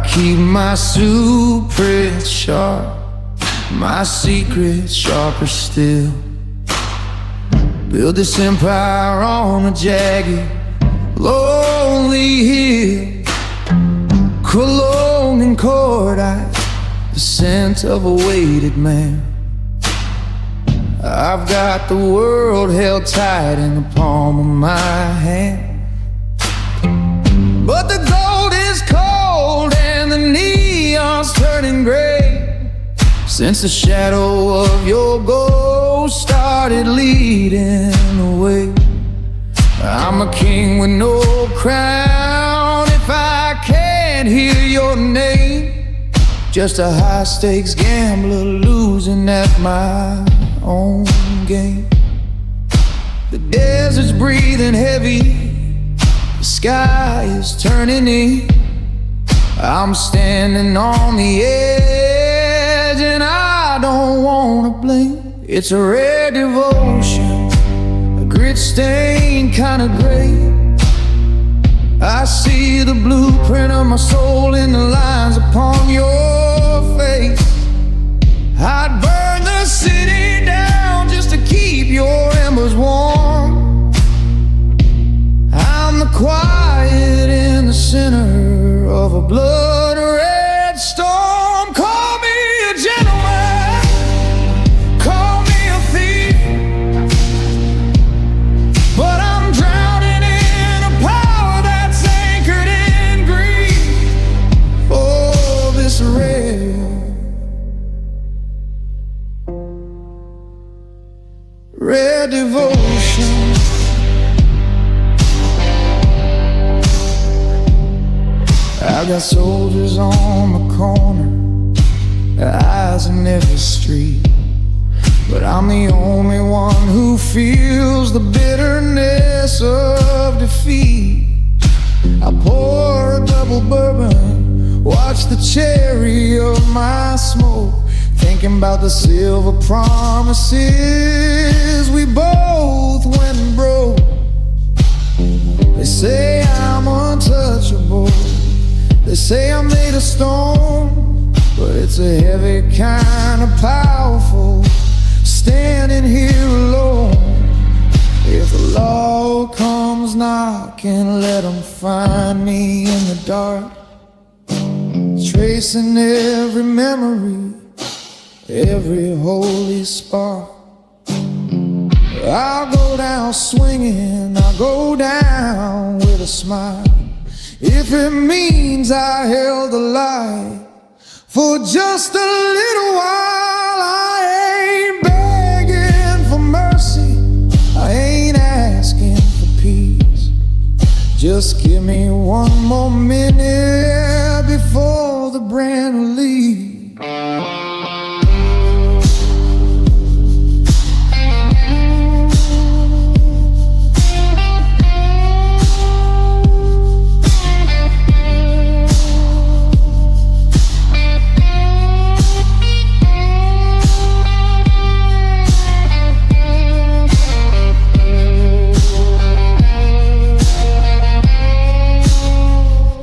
keep my suit pressed sharp, my secrets sharper still. Build this empire on a jagged, lonely hill. Cologne and cordite, the scent of a weighted man. I've got the world held tight in the palm of my hand. But the gold is cold and the neon's turning gray since the shadow of your ghost started leading the way. I'm a king with no crown if I can't hear your name. Just a high-stakes gambler losing at my own game. The desert's breathing heavy, the sky is turning in. I'm standing on the edge and I don't wanna blink. It's a rare devotion, a grit stain kinda gray. I see the blueprint of my soul in the lines upon your face. I'd burn the city down just to keep your embers warm. I'm the quiet in the center of a blood-red storm. Call me a gentleman, call me a thief, but I'm drowning in a power that's anchored in greed. Oh, this rare devotion. I've got soldiers on the corner, eyes in every street, but I'm the only one who feels the bitterness of defeat. I pour a double bourbon, watch the cherry of my smoke, thinking about the silver promises we both went broke. They say I'm untouchable, they say I'm made of stone, but it's a heavy kind of powerful, standing here alone. If the law comes knocking, let them find me in the dark, tracing every memory, every holy spark. I'll go down swinging, I'll go down with a smile, if it means I held the light for just a little while. I ain't begging for mercy, I ain't asking for peace. Just give me one more minute before the brand will leave.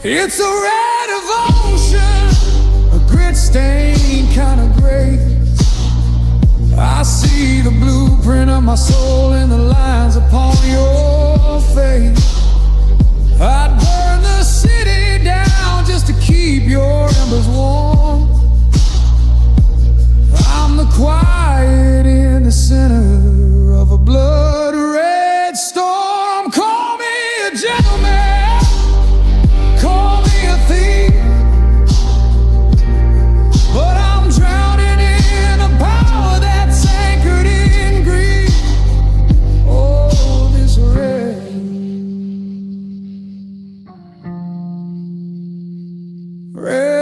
It's a rare devotion, a grit stain kinda gray. I see the blueprint of my soul in the lines upon your face. I'd burn the city down just to keep your embers warm. I'm the quiet in the center of a blood-red storm. Call me a gentleman, call me a thief, but I'm drowning in a power that's anchored in greed. Oh, this rare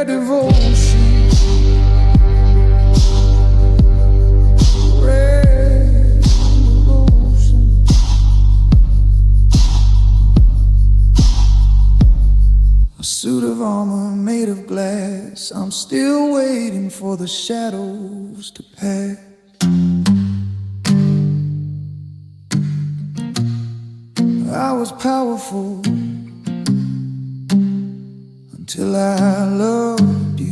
devotion. A suit of armor made of glass, I'm still waiting for the shadows to pass. I was powerful till I loved you.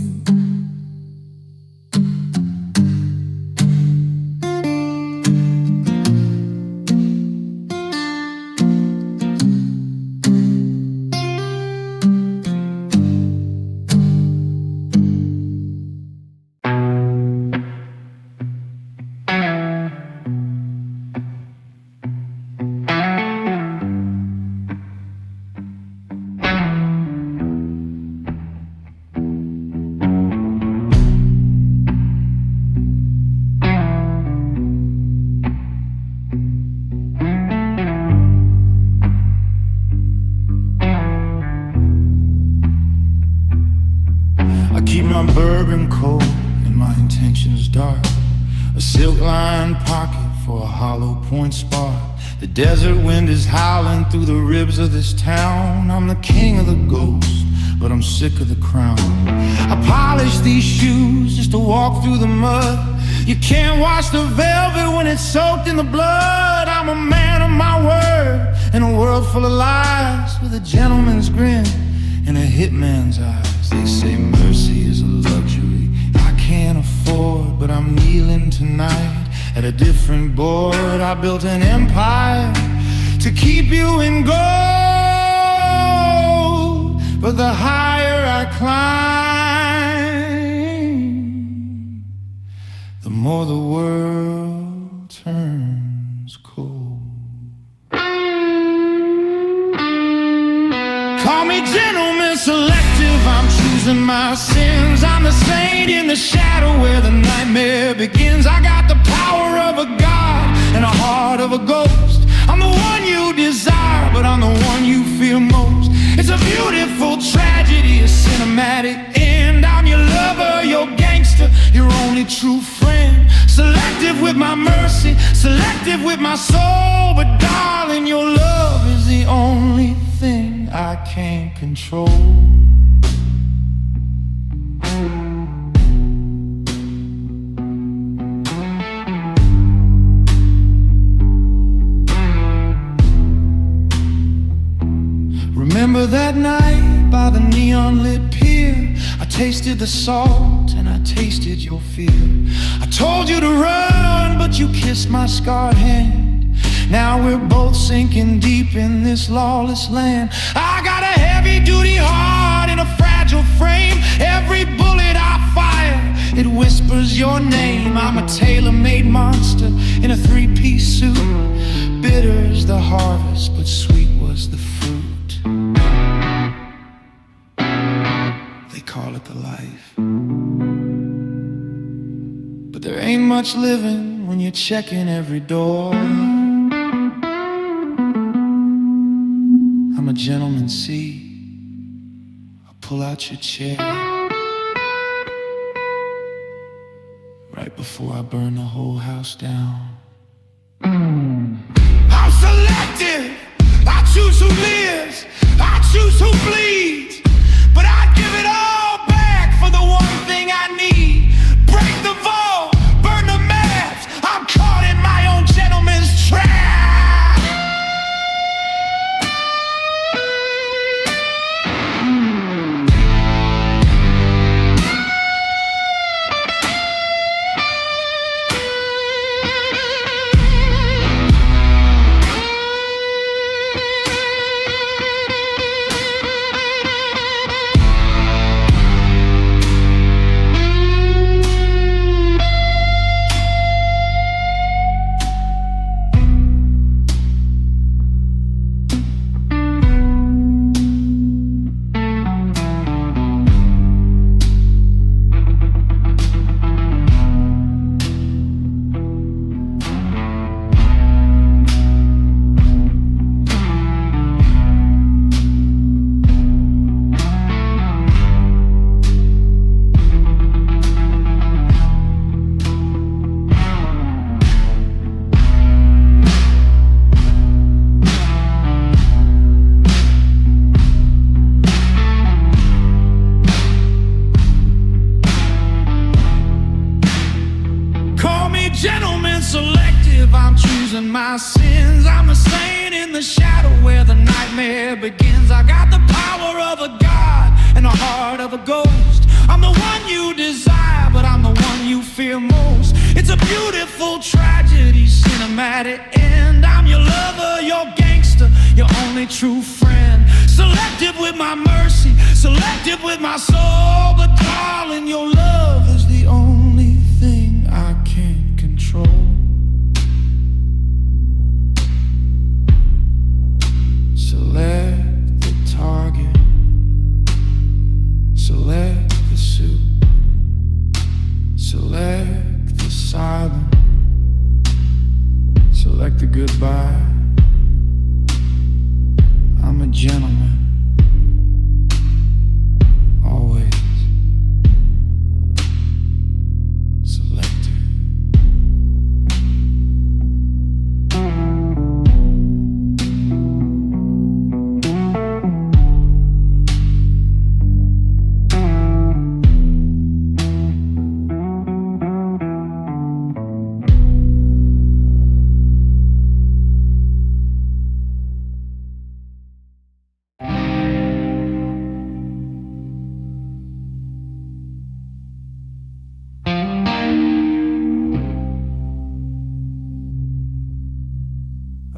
I keep my bourbon cold and my intentions dark, a silk-lined pocket for a hollow point spark. The desert wind is howling through the ribs of this town. I'm the king of the ghost, but I'm sick of the crown. I polish these shoes just to walk through the mud. You can't wash the velvet when it's soaked in the blood. I'm a man of my word in a world full of lies, with a gentleman's grin and a hitman's eyes. They say mercy is a luxury I can't afford, but I'm kneeling tonight at a different board. I built an empire to keep you in gold, but the higher I climb, the more the world turns cold. Call me gentleman selective, I'm choosing my sins. I'm the saint in the shadow where the nightmare begins. I got the power of a god and a heart of a ghost. I'm the one you desire, but I'm the one you fear most. It's a beautiful tragedy, a cinematic end. I'm your lover, your gangster, your only true friend. Selective with my mercy, selective with my soul. But darling, your love is the only thing I can't control. Remember that night by the neon-lit pier? I tasted the salt and I tasted your fear. I told you to run, but you kissed my scarred hand. Now we're both sinking deep in this lawless land. I got a heavy-duty heart in a fragile frame. Every bullet I fire, it whispers your name. I'm a tailor-made monster in a three-piece suit. Bitter's the harvest, but sweet was the fruit. They call it the life, but there ain't much living when you're checking every door. I'm a gentleman, see, I'll pull out your chair right before I burn the whole house down. I'm selective, I choose who lives, I choose who bleeds, but I'd give it all back for the one thing I need. Break the vault, burn the maps, I'm caught in my own gentleman's trap. Gentleman selective, I'm choosing my sins. I'm the saint in the shadow where the nightmare begins. I got the power of a god and the heart of a ghost. I'm the one you desire, but I'm the one you fear most. It's a beautiful tragedy, cinematic end. I'm your lover, your gangster, your only true friend. Selective with my mercy, selective with my soul. But darling, your love is the only thing I can't control. Select the target, select the suit, select the silence, select the goodbye. I'm a gentleman, always selective.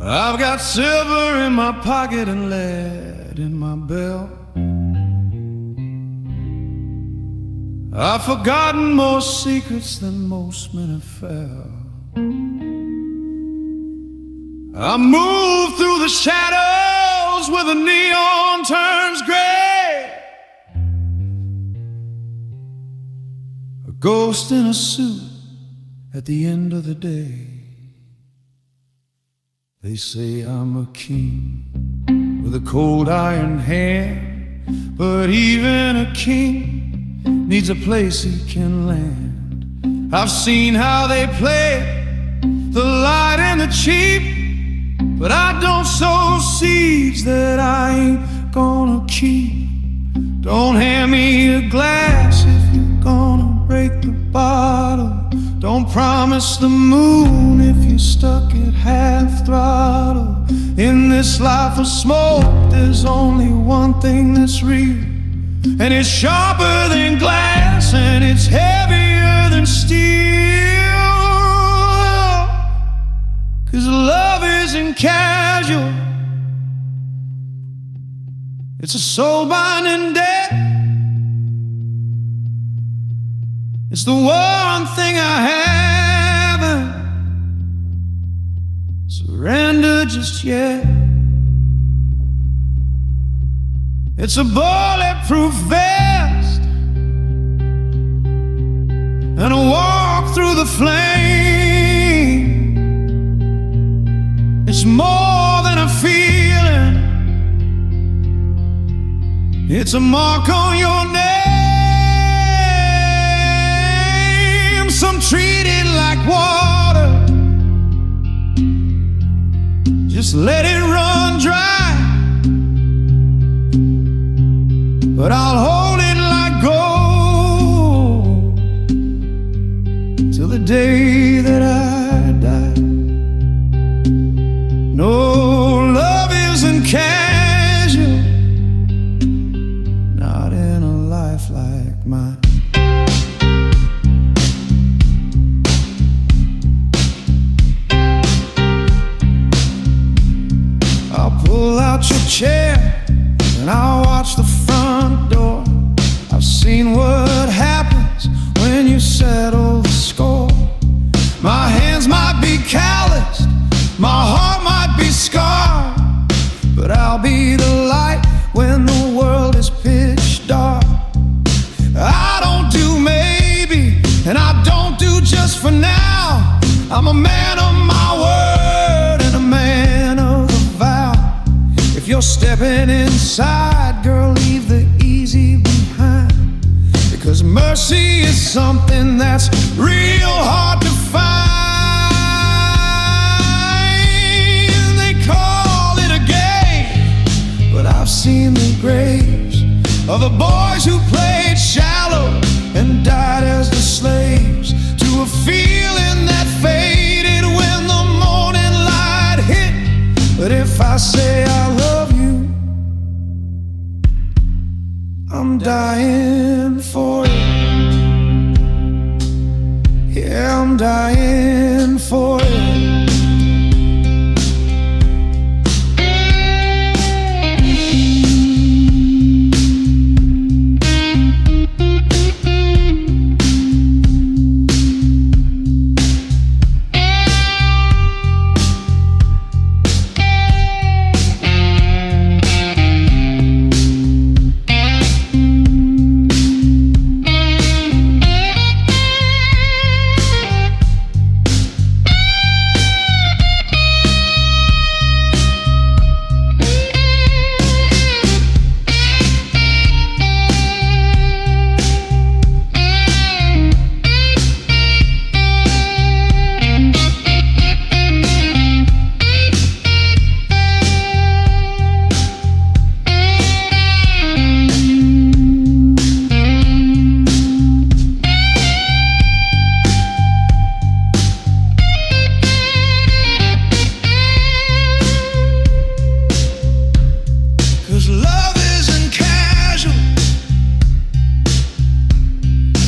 I've got silver in my pocket and lead in my belt. I've forgotten more secrets than most men have felt. I move through the shadows where the neon turns gray. A ghost in a suit at the end of the day. They say I'm a king with a cold iron hand, but even a king needs a place he can land. I've seen how they play it, the light and the cheap, but I don't sow seeds that I ain't gonna keep. Don't hand me a glass if you're gonna break the bottle. Don't promise the moon if you're stuck at half throttle. In this life of smoke, there's only one thing that's real, and it's sharper than glass, and it's heavier than steel. 'Cause love isn't casual, it's a soul-binding debt. It's the one thing I haven't surrendered just yet. It's a bulletproof vest and a walk through the flame. It's more than a feeling, it's a mark on your name. Some treat it like water, just let it run dry. But I'll hold it like gold till the day that I die. No, love isn't casual, not in a life like mine. Pull out your chair and I'll watch the front door. I've seen what happens when you settle the score. My hands might be calloused, my heart might be scarred, but I'll be the light when the world is pitch dark. I don't do maybe, and I don't do just for now. I'm a man of my word and a man of the vow. If you're stepping inside, girl, leave the easy behind, because mercy is something that's real hard to find. They call it a game, but I've seen the graves of the boys who played shallow and died as the slaves to a feeling that faded when the morning light hit. But if I say I love you, I'm dying. Yeah, I'm dying for it.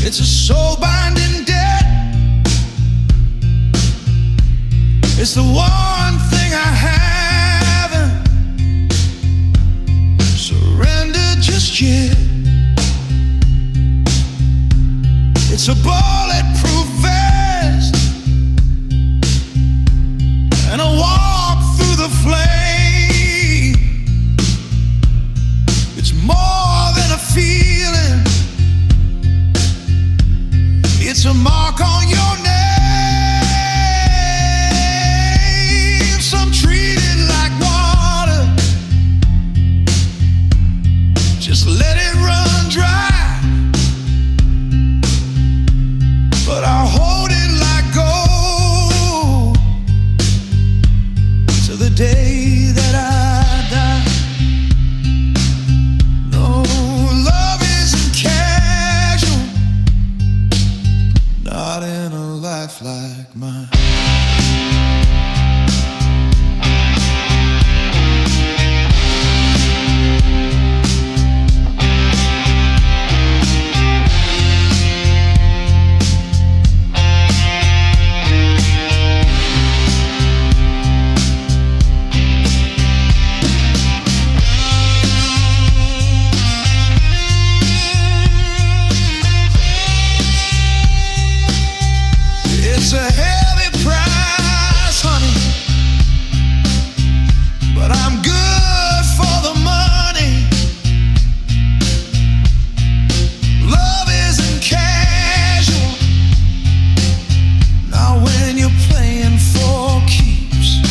It's a soul-binding debt. It's the one thing I haven't surrendered just yet. It's a bulletproof vest and a walk through the flame. It's more than a feeling. It's a mark on your name. Some treat it like water, just let it run dry. But I'll hold it like gold till the day that I die. No, love isn't casual, not in a life like mine. It's a heavy price, honey, but I'm good for the money. Love isn't casual, not when you're playing for keeps.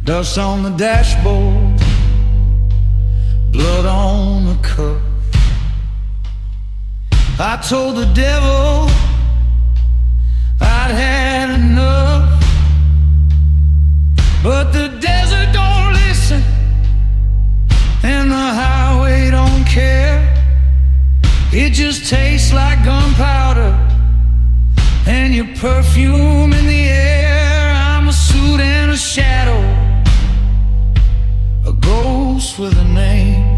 Dust on the dashboard, blood on the cup. I told the devil I'd had enough, but the desert don't listen and the highway don't care. It just tastes like gunpowder and your perfume in the air. I'm a suit and a shadow, a ghost with a name,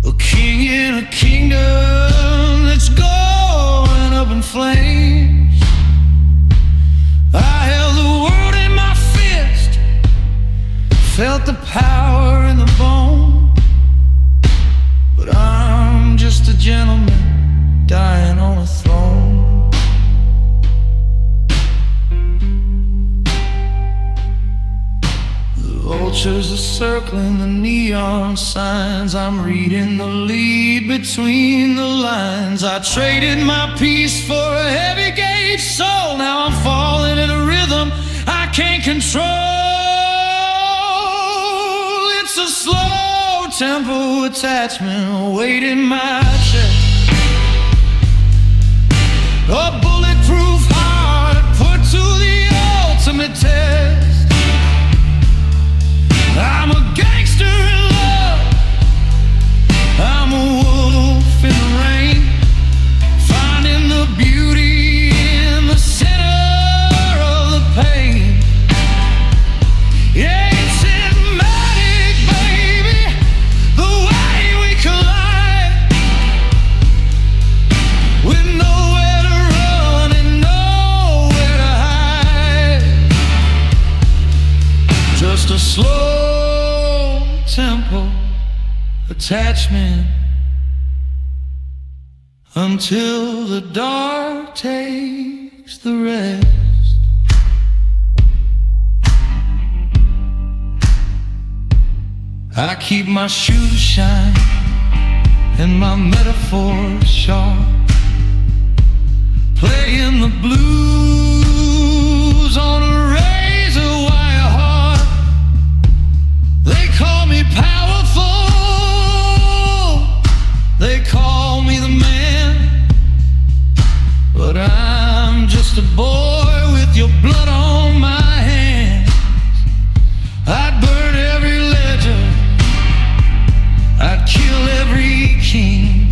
a king in a kingdom that's going up in flames. I held the world in my fist, felt the power in the bone, but I'm just a gentleman circling the neon signs. I'm reading the lead between the lines. I traded my peace for a heavy gauge soul. Now I'm falling in a rhythm I can't control. It's a slow tempo attachment waiting my chest. A bulletproof heart put to the ultimate test. I'm a gangster in love, I'm a wolf in the rain, finding the beauty in the center of the pain. Yeah, it's hypnotic, baby, the way we collide, with nowhere to run and nowhere to hide. Just a slow tempo attachment until the dark takes the rest. I keep my shoes shine and my metaphors sharp, playing the blues on a razor wire harp. They call me powerful, they call me the man, but I'm just a boy with your blood on my hands. I'd burn every legend, I'd kill every king,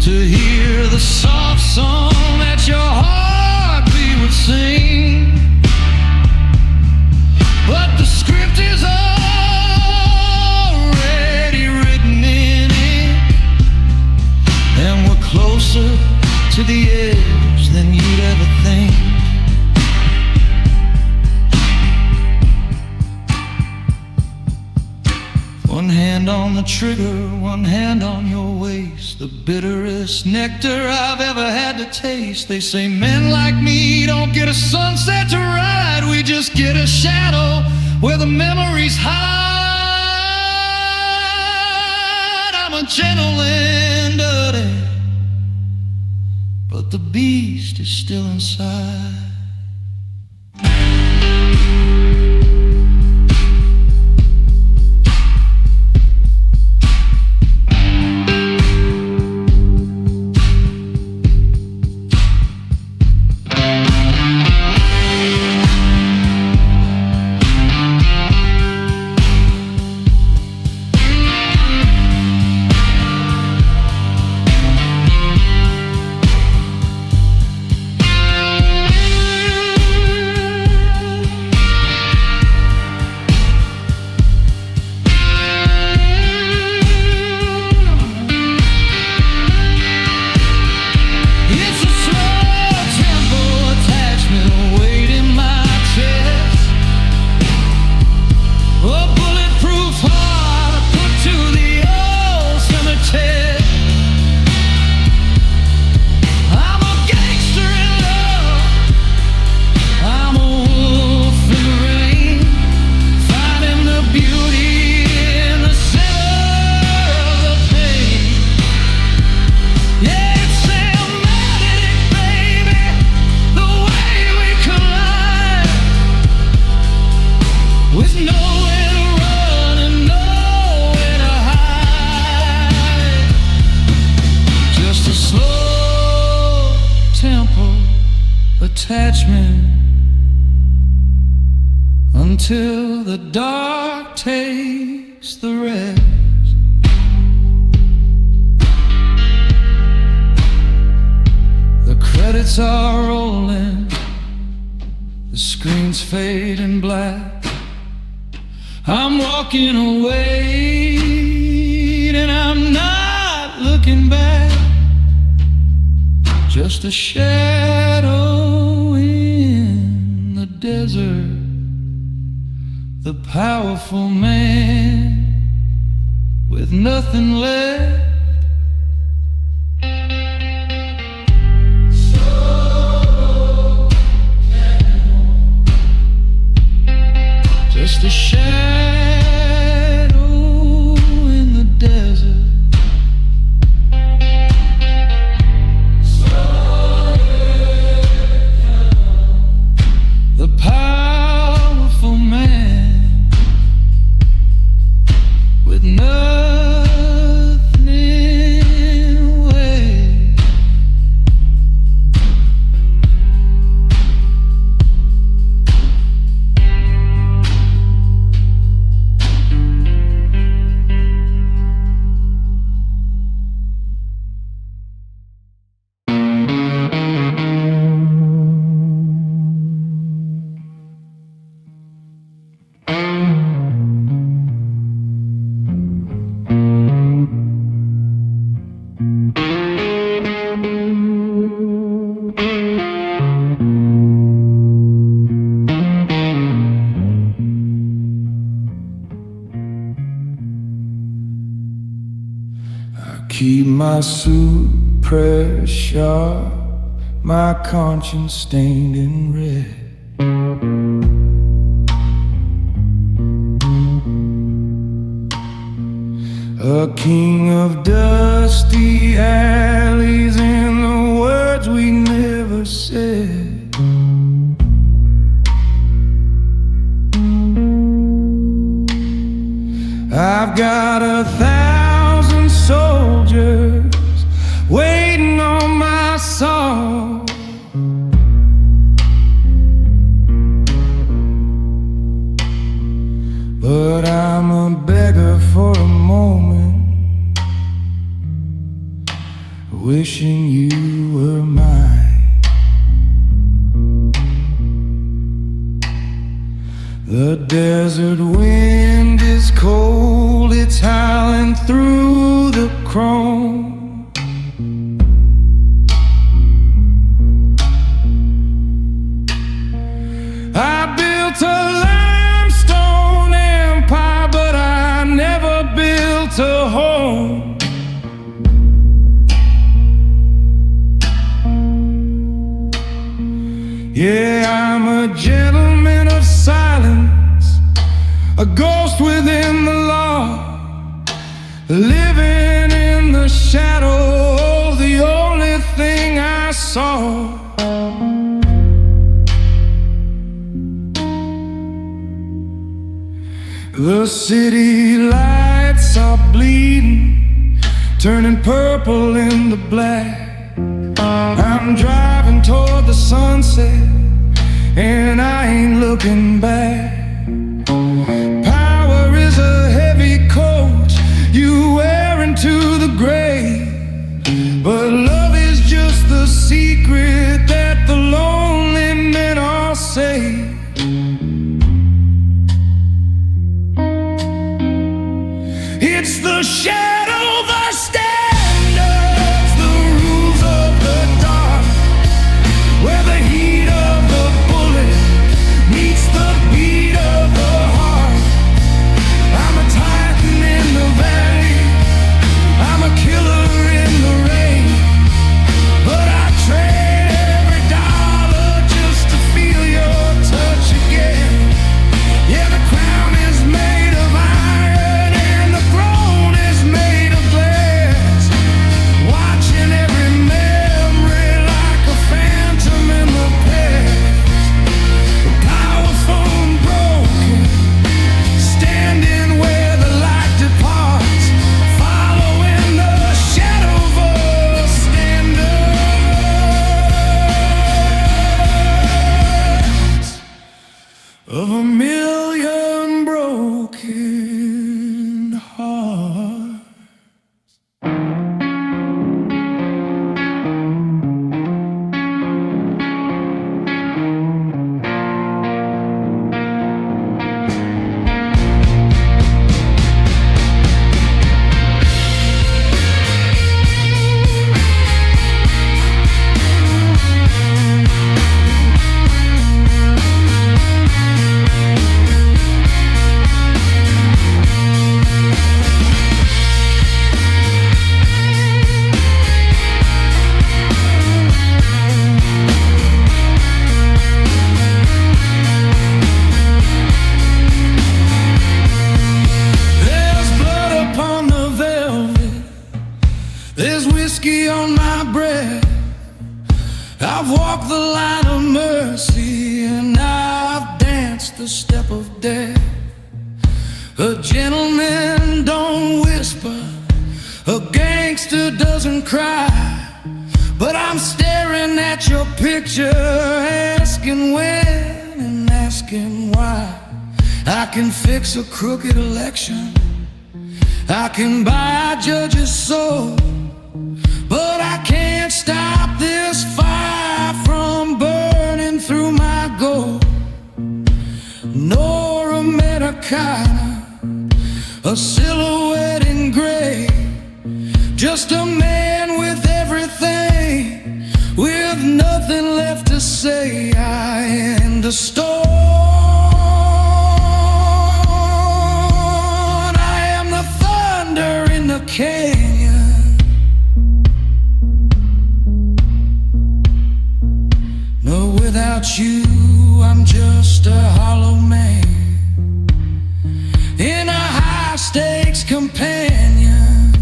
to hear the soft song that your heartbeat would sing. But the script is already written in it, and we're closer to the edge than you'd ever think. One hand on the trigger, one hand on your waist, the bitterest nectar I've ever had to taste. They say men like me don't get a sunset to ride, we just get a shadow where the memories hide. I'm a gentle and dirty, but the beast is still inside. Attachment until the dark takes the rest. The credits are rolling, the screen's fading black. I'm walking away and I'm not looking back. Just a shadow in the desert, the powerful man with nothing left. Just a shadow Keep my suit pressed sharp, my conscience stained in red. A king of dusty alleys and the words we never said. I've got 1,000 soldiers waiting on my song. But I'm a beggar for a moment, wishing you were mine. The desert wind is cold, it's howling through the chrome. I built a limestone empire, but I never built a home. Yeah, I'm a gentleman of silence, a ghost within the law, living in the shadow, the only thing I saw. The city lights are bleeding, turning purple into black. I'm driving toward the sunset, and I ain't looking back. Power is a heavy coat you wear into the grave, but love is just the secret that the lonely men all say. It's the shadow, the standards, the rules of the dark, where the heat of the bullet meets the beat of the heart. I'm a titan in the valley, I'm a killer in the rain, but I trade every dollar just to feel your touch again. Yeah, the crown is made of iron and the throne is made of glass, watching every memory like a phantom in the past. Powerful and broken, standing where the light departs, following the shadow of a standards of a million broken hearts. There's blood upon the velvet, there's whiskey on my breath. I've walked the line of mercy and I've danced the step of death. A gentleman don't whisper, a gangster doesn't cry, but I'm staring at your picture, asking when and asking why. I can fix a crooked election, I can buy a judge's soul, but I can't stop this fire from burning through my gold. Nor Americana, a silhouette in gray, just a man with everything, with nothing left to say. I end a storm, I am the thunder in the canyon. without you, I'm just a hollow man in a high-stakes companion.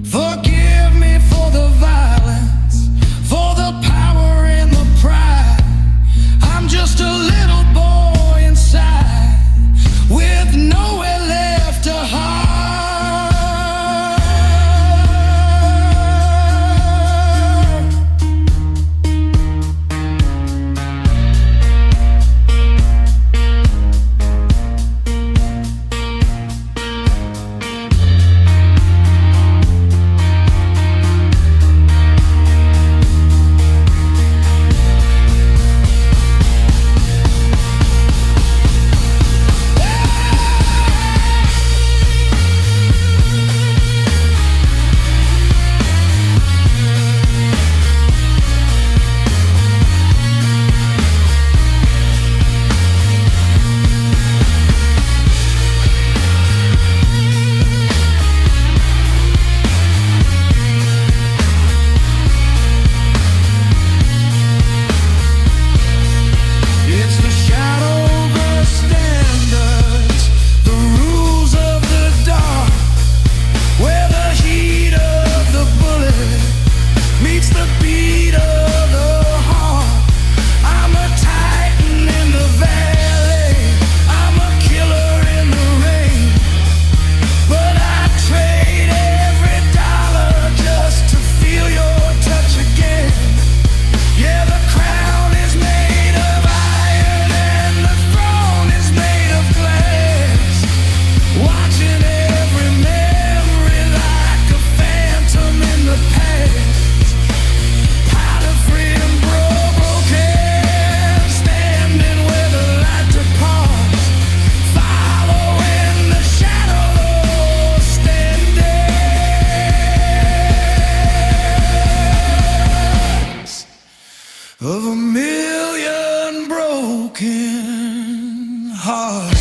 Forgive me for the violence, for the power and the pride. I'm just a little boy inside with nowhere left to hide. Of a million broken hearts.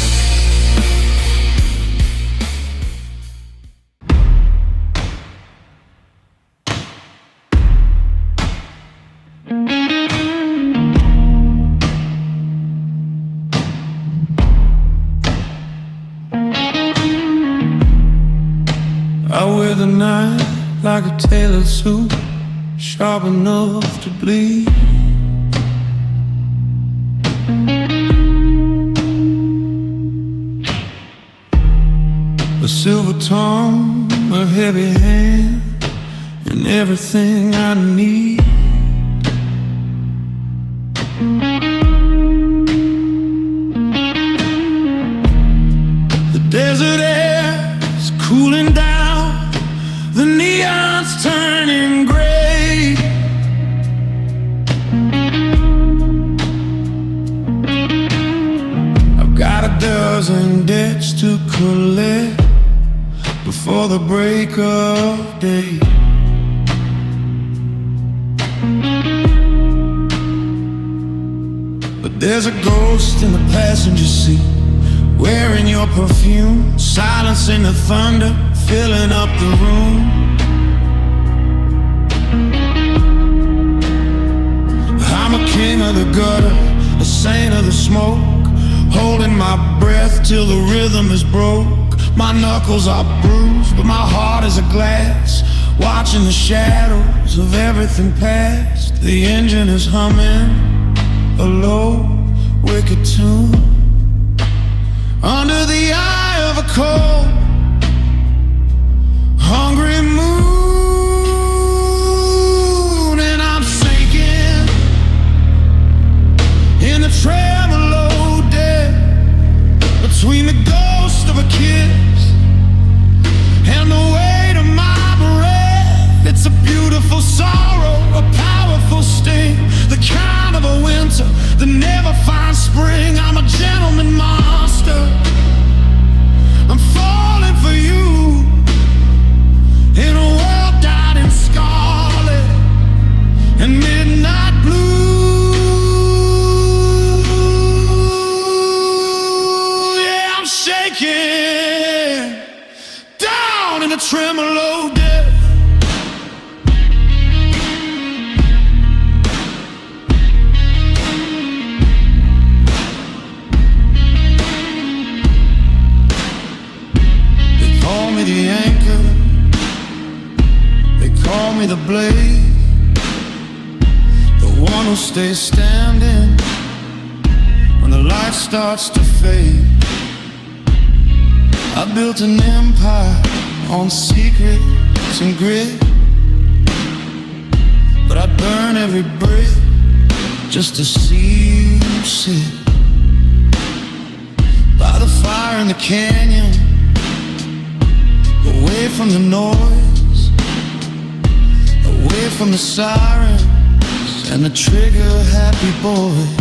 I wear the night like a tailored suit, sharp enough to bleed. A silver tongue, a heavy hand, and everything I need. The desert air is cooling down, the neon's turning gray. I've got a dozen debts to collect before the break of day. But there's a ghost in the passenger seat, wearing your perfume, silencing the thunder, filling up the room. I'm a king of the gutter, a saint of the smoke, holding my breath till the rhythm is broke. My knuckles are bruised, but my heart is a glass, watching the shadows of everything past. The engine is humming a low, wicked tune under the eye of a cold, hungry moon. And I'm sinking in the tremolo dead between the ghost of a kiss and the weight of my breath. It's a beautiful sorrow, a powerful sting, the kind of a winter that never finds spring. I'm a gentleman monster, I'm falling for you, in a world dyed in scarlet and midnight blue. Yeah, I'm shaking down in a tremolo death. me the blade, the one who stays standing when the light starts to fade. I built an empire on secrets and grit, but I'd burn every brick just to see you sit by the fire in the canyon, away from the noise, away from the sirens and the trigger-happy boys.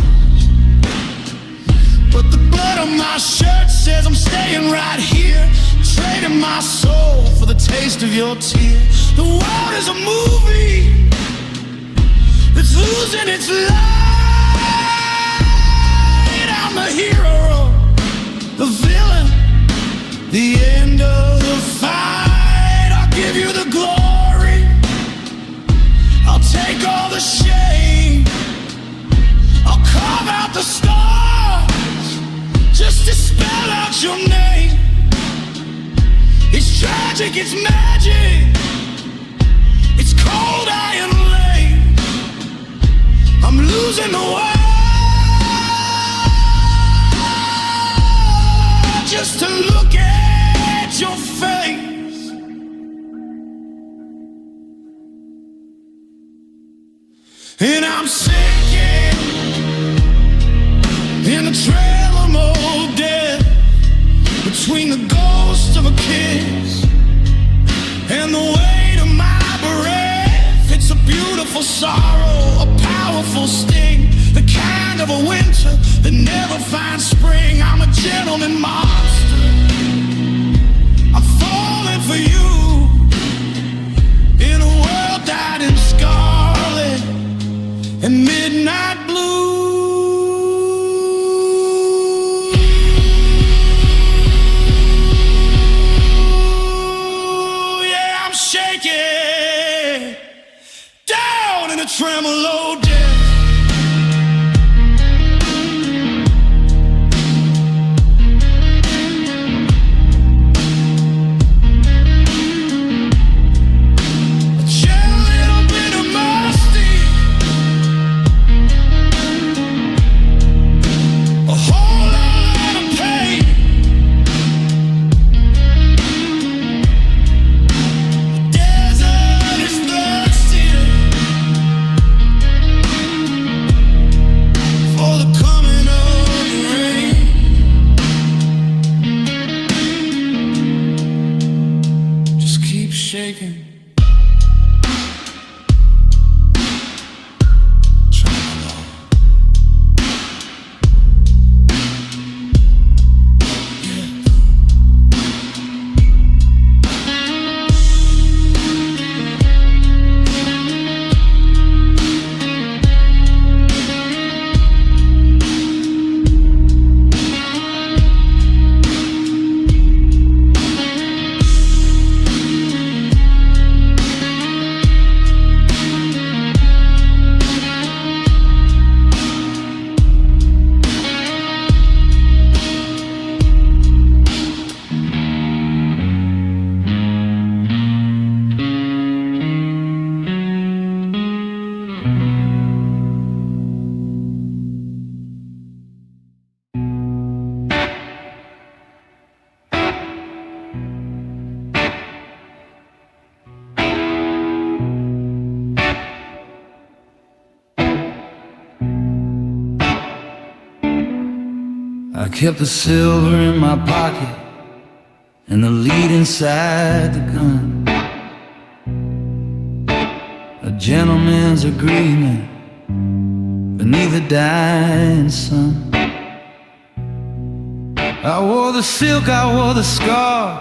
But the blood on my shirt says I'm staying right here, trading my soul for the taste of your tears. The world is a movie that's losing its light. I'm the hero, the villain, the end of the fight. I'll give you the glory, I'll take all the shame, I'll carve out the stars just to spell out your name. It's tragic, it's magic, it's cold iron laid. I'm losing the world just to look at your face. And I'm sinking in the trail of old death, between the ghost of a kiss and the weight of my breath. It's a beautiful sorrow, a powerful sting, the kind of a winter that never finds spring. I'm a gentleman monster, I'm falling for you, in a world dyed in scarlet and midnight blue. Yeah, I'm shaking down in a tremolo death. Shaking, I kept the silver in my pocket and the lead inside the gun. A gentleman's agreement beneath the dying sun. I wore the silk, I wore the scar,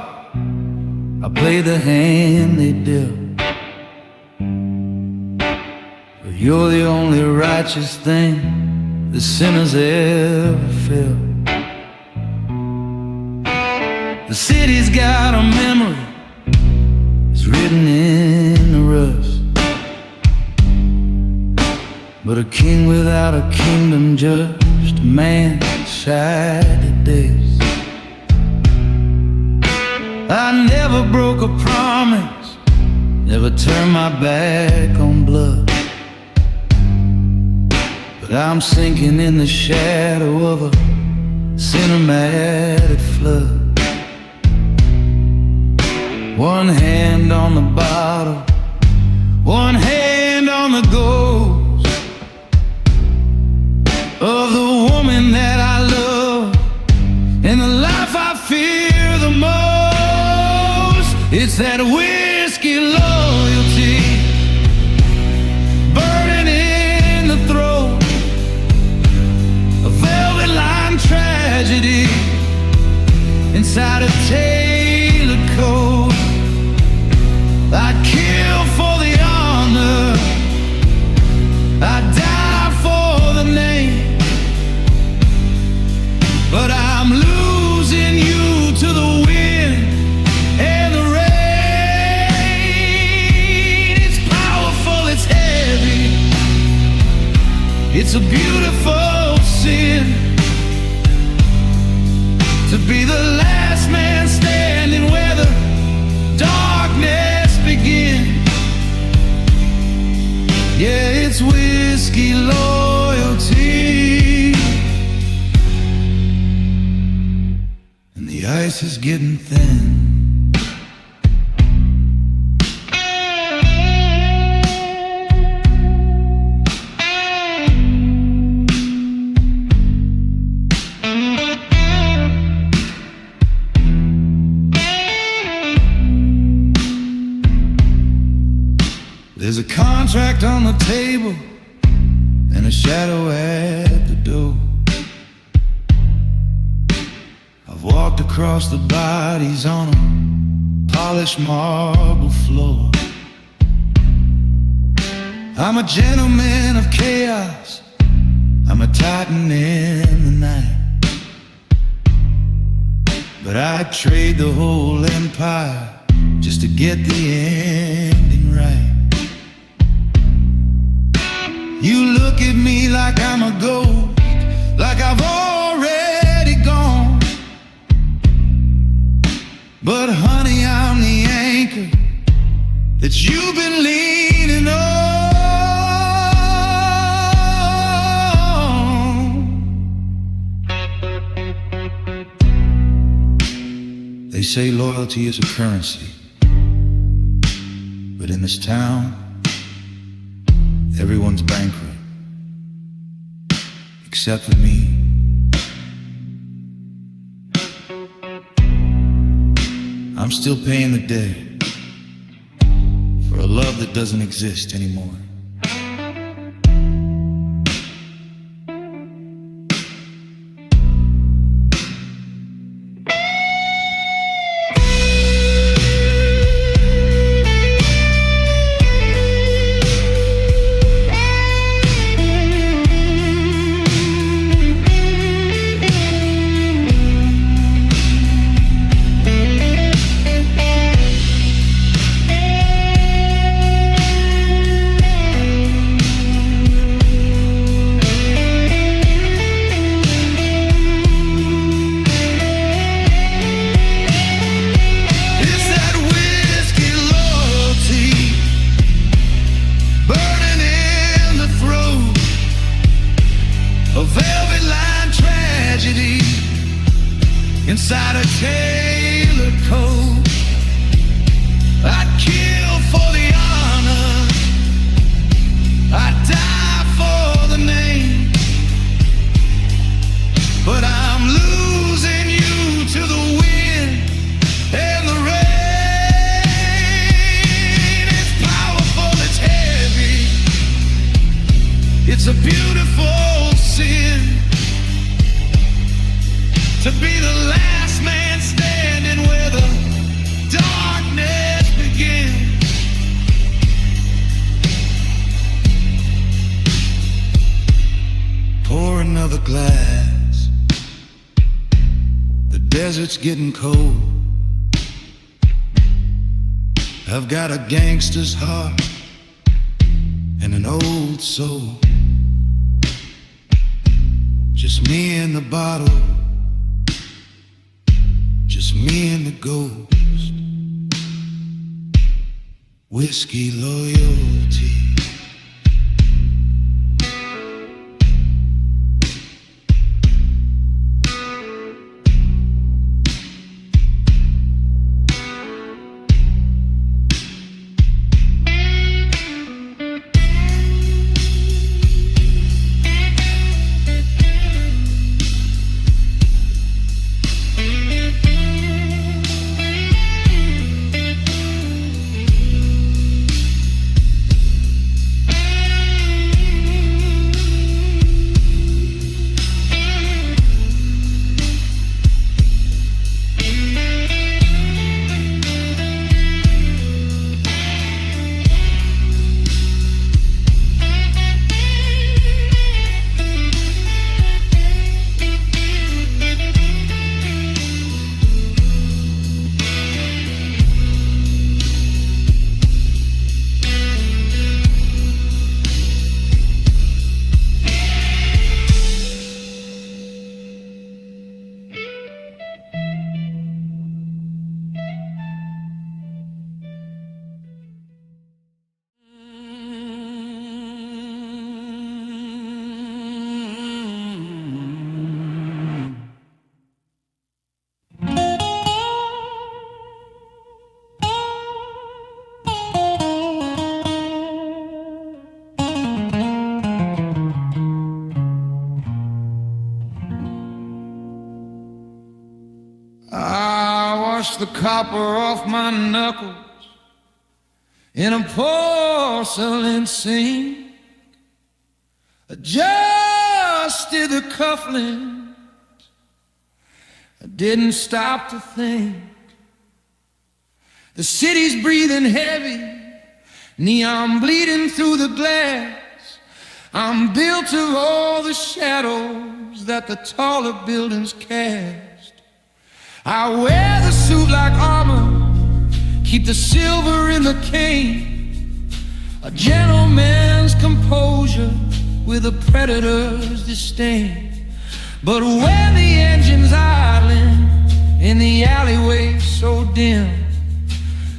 I played the hand they dealt. But you're the only righteous thing the sinners ever felt. The city's got a memory, it's written in the rust. But a king without a kingdom, just a man shy to days. I never broke a promise, never turn my back on blood. But I'm sinking in the shadow of a cinematic flood. One hand on the bottle, one hand on the ghost of the woman that I love and the life I fear the most. It's that whiskey loyalty burning in the throat, a velvet line tragedy inside a tailored coat. I'd kill for the honor, I'd die for the name, but I'm losing you to the wind and the rain. It's powerful, it's heavy, it's a beautiful sin to be the last man standing where the darkness begins. Yeah, it's whiskey loyalty, and the ice is getting thin. There's a contract on the table and a shadow at the door. I've walked across the bodies on a polished marble floor. I'm a gentleman of chaos, I'm a titan in the night, but I'd trade the whole empire just to get the ending right. You look at me like I'm a ghost, like I've already gone. But honey, I'm the anchor that you've been leaning on. They say loyalty is a currency, but in this town, everyone's bankrupt, except for me. I'm still paying the debt for a love that doesn't exist anymore. A velvet line tragedy inside a tailored coat. I'd kill for the honor, I'd die for the name, but I'm losing you to the wind and the rain. It's powerful, it's heavy, it's a beautiful sin to be the last man standing where the darkness begins. Pour another glass, the desert's getting cold. I've got a gangster's heart and an old soul. Just me and the bottle, just me and the ghost. whiskey loyalty. I washed the copper off my knuckles in a porcelain sink, adjusted the cufflinks, I didn't stop to think. The city's breathing heavy, neon bleeding through the glass. I'm built of all the shadows that the taller buildings cast. I wear the suit like armor, keep the silver in the cane, a gentleman's composure with a predator's disdain. But when the engine's idling in the alleyway so dim,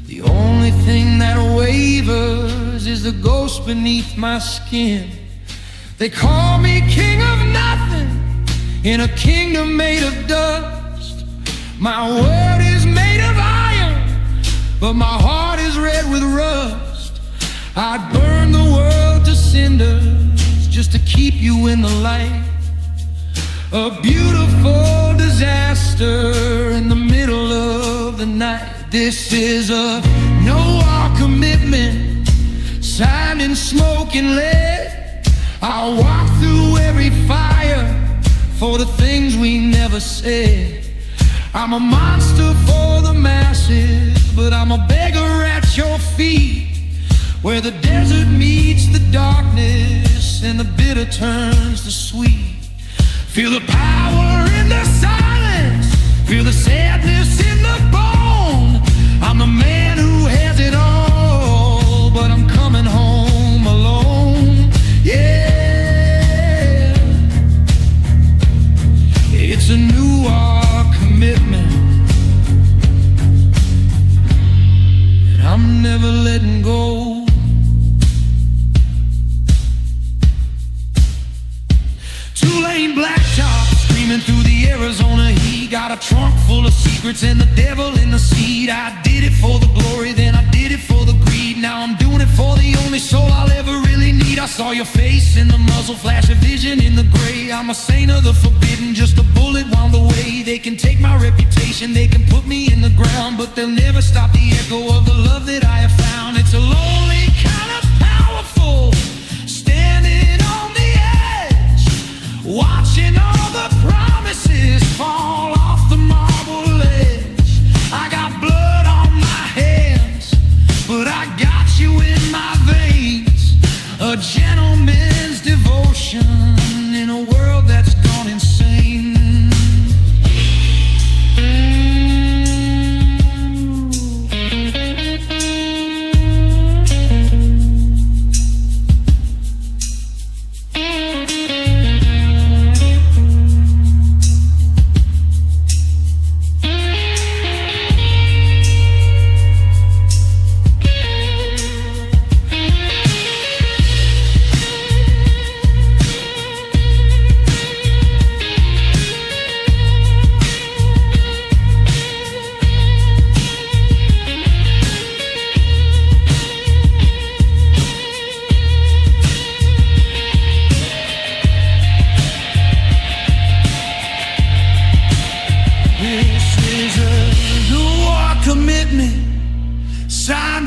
the only thing that wavers is the ghost beneath my skin. They call me king of nothing in a kingdom made of dust. My word is made of iron, but my heart is red with rust. I'd burn the world to cinders just to keep you in the light. A beautiful disaster in the middle of the night. This is a no-war commitment, signed in smoke and lead. I'll walk through every fire for the things we never said. I'm a monster for the masses, but I'm a beggar at your feet, where the desert meets the darkness and the bitter turns to sweet. Feel the power in the silence, feel the sadness in the bone. I'm the man who has it all, but I'm coming home alone. Yeah, it's a new commitment, and I'm never letting go. Two-lane blacktop screaming through the Arizona heat. Got a trunk full of secrets and the devil in the seat. I did it for the glory, then I did it for the greed. Now I'm doing it for the only soul I'll ever really need. I saw your face in the muzzle, flash of vision in the gray. I'm a saint of the forbidden, just a bullet wound away. They can take my reputation, they can put me in the ground, but they'll never stop the echo of the love that I have found. It's a lonely kind of powerful, standing on the edge, watching all the promises fall off the marble edge. I got blood on my hands, but I got you in my veins. A gentleman's devotion in a world that's gone insane.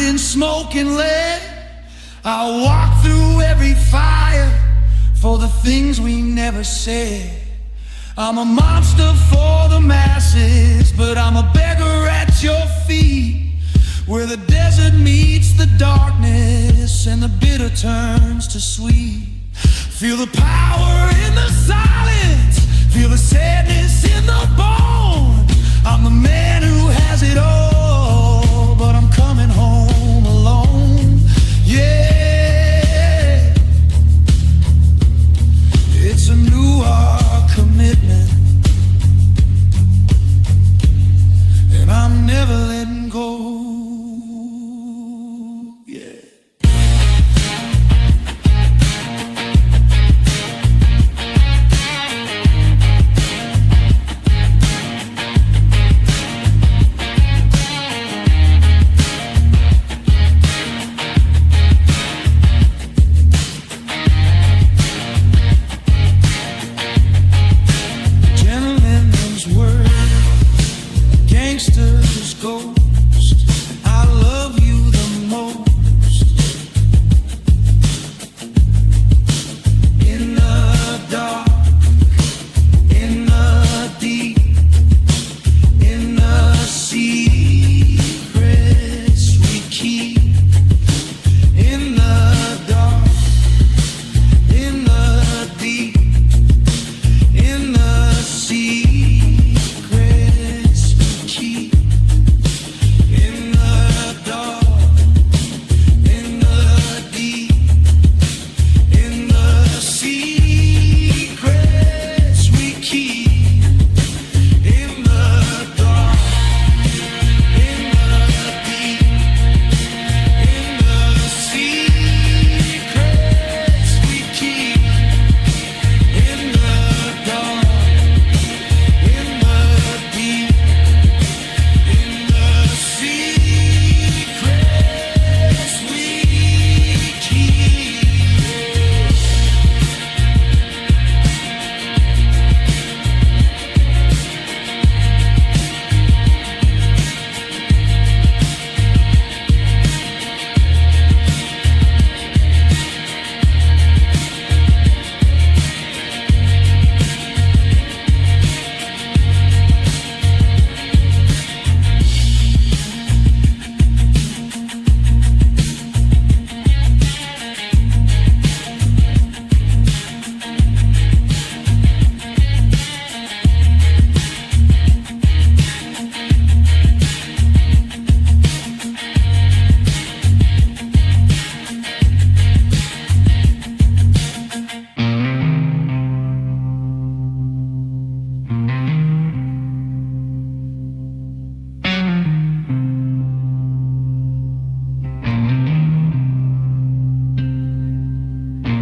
mind in smoke and lead. I'll walk through every fire for the things we never said. I'm a monster for the masses, but I'm a beggar at your feet, where the desert meets the darkness and the bitter turns to sweet. Feel the power in the silence, feel the sadness in the bone. I'm the man who has it all, but I'm coming home alone. Yeah, it's a new commitment, and I'm never letting go. Yeah. Gangster's ghost, I love you the most. In the dark, in the deep, in the secrets we keep. In the dark, in the deep, in the secrets.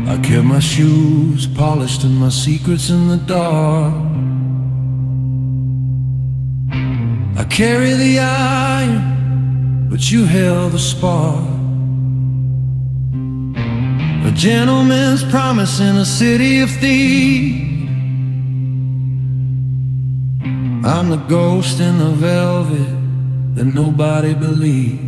I kept my shoes polished and my secrets in the dark. I carry the iron, but you held the spark. A gentleman's promise in a city of thieves. I'm the ghost in the velvet that nobody believes.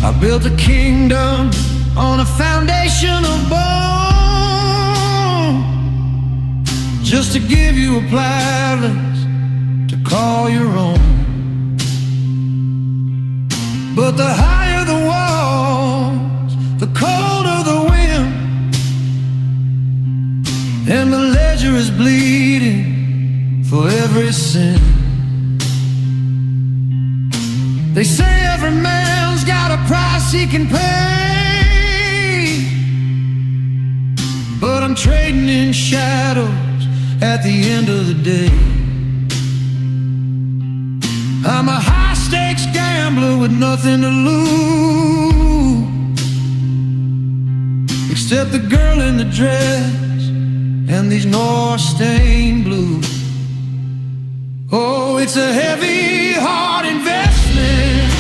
I built a kingdom on a foundation of bone, just to give you a palace to call your own. But the higher the walls, the colder the wind, and the ledger is bleeding for every sin. They say every man's got a price he can pay, but I'm trading in shadows at the end of the day. I'm a high-stakes gambler with nothing to lose, except the girl in the dress and these North-stained blues. Oh, it's a heavy, hard investment,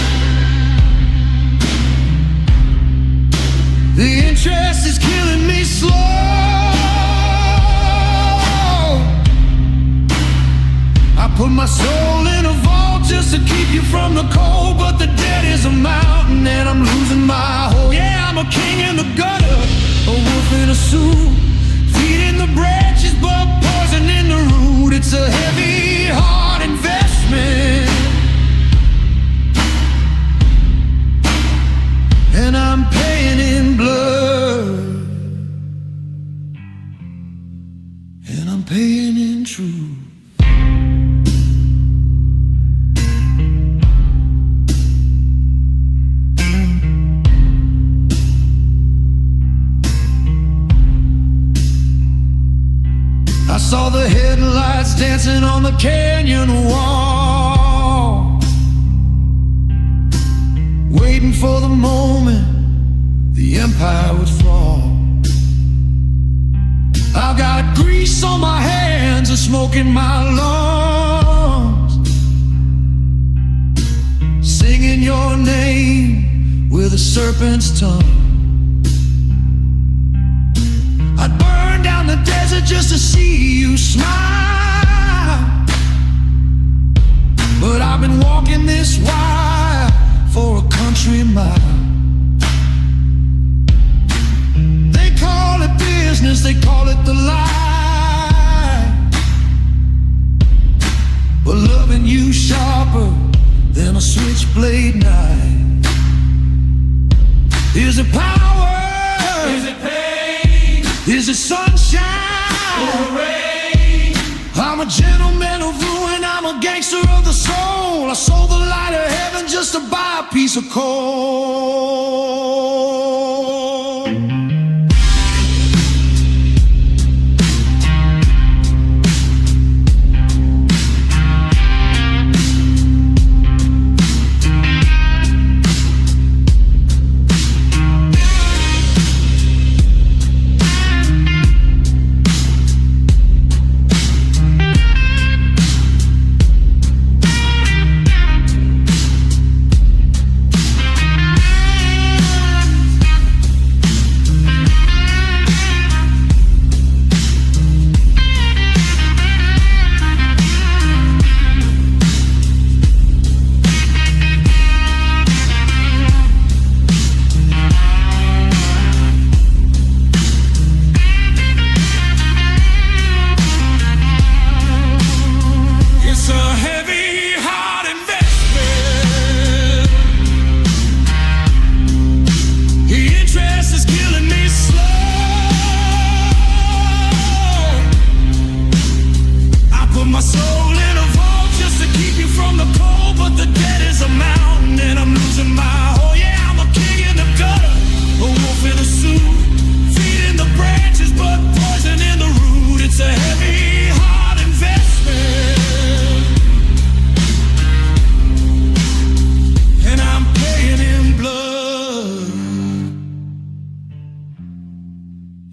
keep you from the cold, but the debt is a mountain and I'm losing my hold. Yeah, I'm a king in the gutter, a wolf in a suit, feeding the branches but poison in the root. It's a heavy, hard investment, and I'm paying in blood, and I'm paying in truth. I saw the headlights dancing on the canyon wall, waiting for the moment the empire would fall. I've got grease on my hands and smoke in my lungs, singing your name with a serpent's tongue. I'd burn down the desert just to see you smile, but I've been walking this wire for a country mile. They call it business, they call it the lie, but loving you sharper than a switchblade knife. Is it power? Is it pain? Is it sunshine or rain? I'm a gentleman of ruin, I'm a gangster of the soul. I sold the light of heaven just to buy a piece of coal.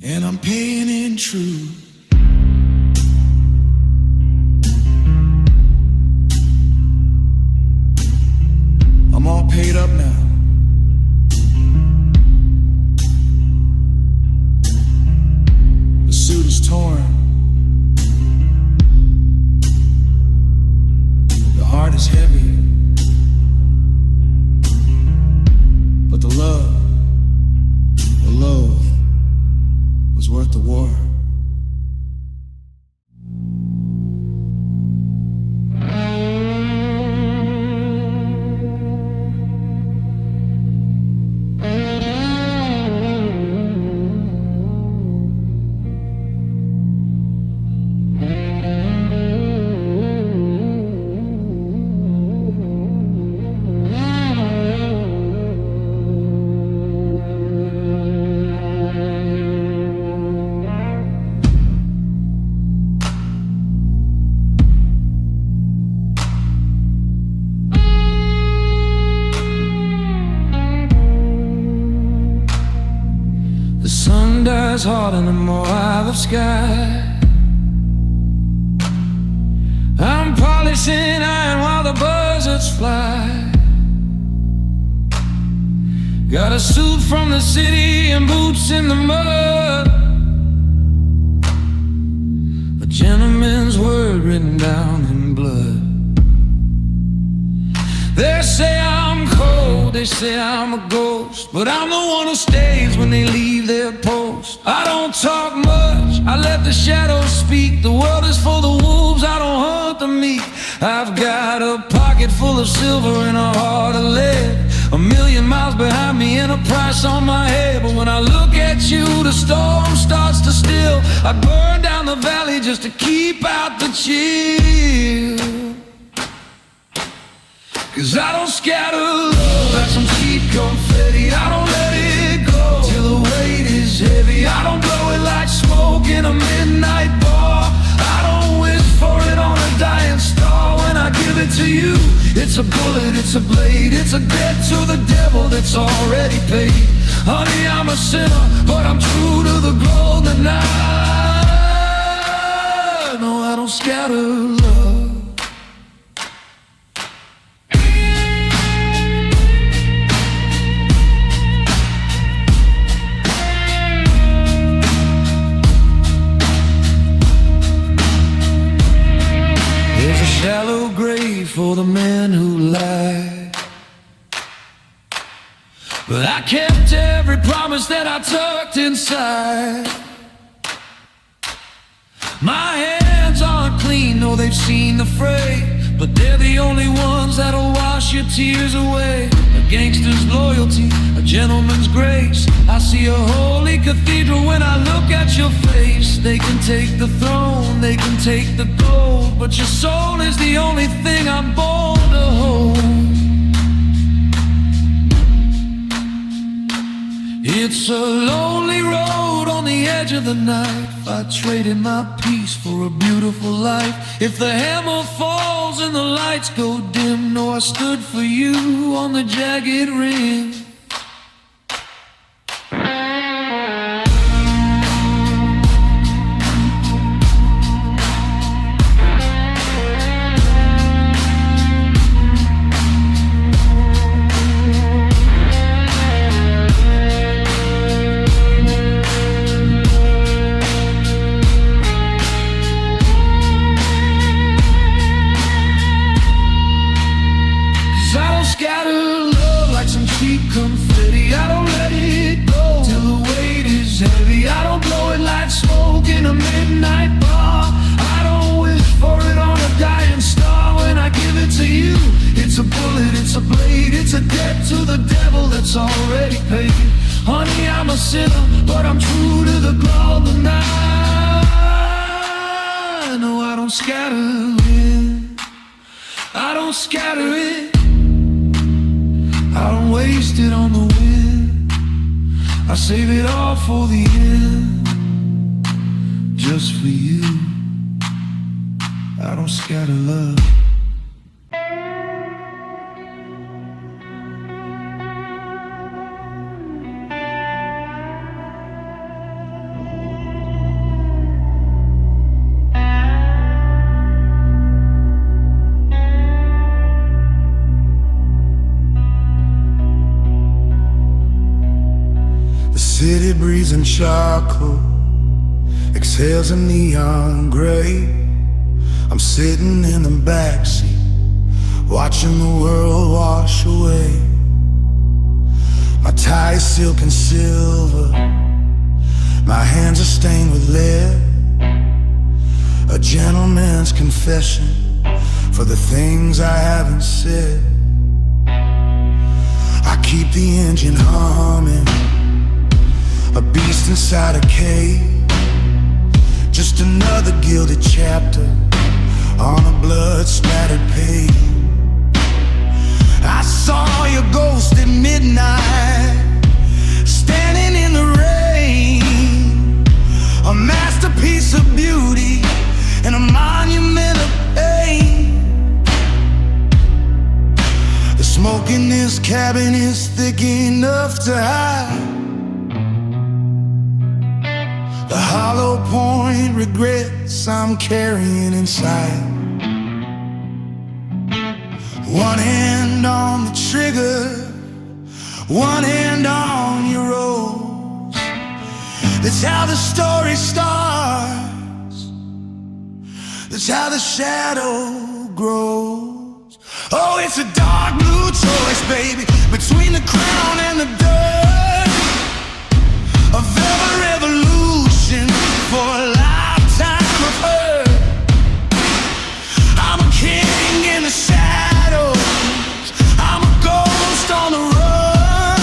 And I'm paying in truth. I'm all paid up now. The suit is torn. The heart is heavy. But the love was worth the war. The sun dies hard in the Moab sky. I'm polishing iron while the buzzards fly. Got a suit from the city and boots in the mud, a gentleman's word written down in blood. They say I'm cold, they say I'm a ghost, but I'm the one who stays when they leave their post. I don't talk much, I let the shadows speak. The world is for the wolves, I don't hunt the meek. I've got a pocket full of silver and a heart of lead, 1,000,000 miles behind me and a price on my head. But when I look at you, the storm starts to still. I burn down the valley just to keep out the chill. 'Cause I don't scatter love like some cheap confetti. I don't let it go till the weight is heavy. I don't blow it like smoke in a midnight bar. I don't wish for it on a dying star. When I give it to you, it's a bullet, it's a blade, it's a debt to the devil that's already paid. Honey, I'm a sinner, but I'm true to the golden eye. No, I don't scatter love. Shallow grave for the man who lied, but I kept every promise that I tucked inside. My hands aren't clean, no, they've seen the fray, but they're the only ones that'll wash your tears away. A gangster's loyalty, a gentleman's grace. I see a holy cathedral when I look at your face. They can take the throne, they can take the gold, but your soul is the only thing I'm born to hold. It's a lonely road on the edge of the night. I traded my peace for a beautiful life. If the hammer falls and the lights go dim, no, I stood for you on the jagged rim. Confetti, I don't let it go till the weight is heavy. I don't blow it like smoke in a midnight bar. I don't wish for it on a dying star. When I give it to you, it's a bullet, it's a blade, it's a debt to the devil that's already paid. Honey, I'm a sinner, but I'm true to the golden eye. No, I don't scatter it, I don't scatter it, I don't waste it on the wind. I save it all for the end, just for you. I don't scatter love. City breathing charcoal, exhales a neon gray. I'm sitting in the backseat, watching the world wash away. My tie is silk and silver, my hands are stained with lead. A gentleman's confession for the things I haven't said. I keep the engine humming, a beast inside a cave. Just another gilded chapter on a blood-splattered page. I saw your ghost at midnight, standing in the rain. A masterpiece of beauty and a monument of pain. The smoke in this cabin is thick enough to hide the hollow point regrets I'm carrying inside. One hand on the trigger, one hand on your rose. That's how the story starts, that's how the shadow grows. Oh, it's a dark blue choice, baby, between the crown and the dirt. A velvet revolution for a lifetime of hurt. I'm a king in the shadows, I'm a ghost on the run.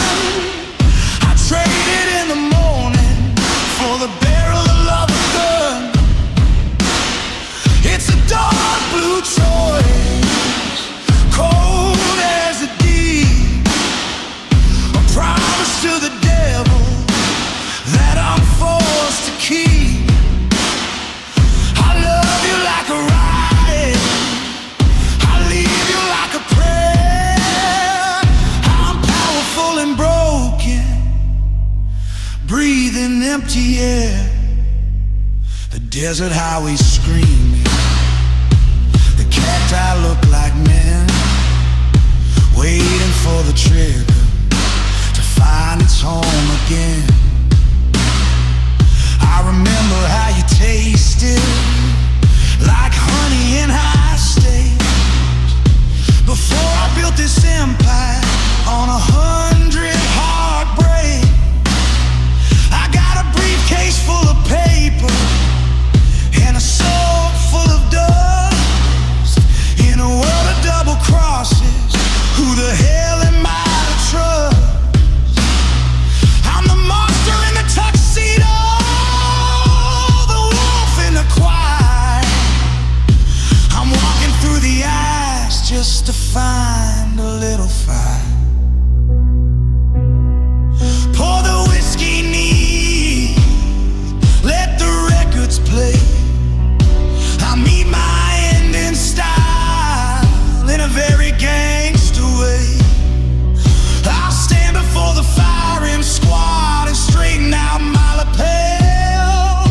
I traded in the morning for the barrel of a gun. It's a dark blue choice, cold as a deed, a promise to the devil that I'm forced to keep. I love you like a riot, I leave you like a prayer. I'm powerful and broken, breathing empty air. The desert highway screaming, the cacti look like men, waiting for the trigger to find its home again. I remember how you tasted like honey in high stakes. Before I built this empire on 100 heartbreaks. I got a briefcase full of paper and a soul full of dust. In a world of double crosses, who the hell am I to trust? I'm the monster in the tuxedo, the wolf in the quiet. I'm walking through the ice just to find a little fight. Pour the whiskey neat, let the records play. I meet my end in style, in a very gangster way. I'll stand before the firing squad and straighten out my lapel.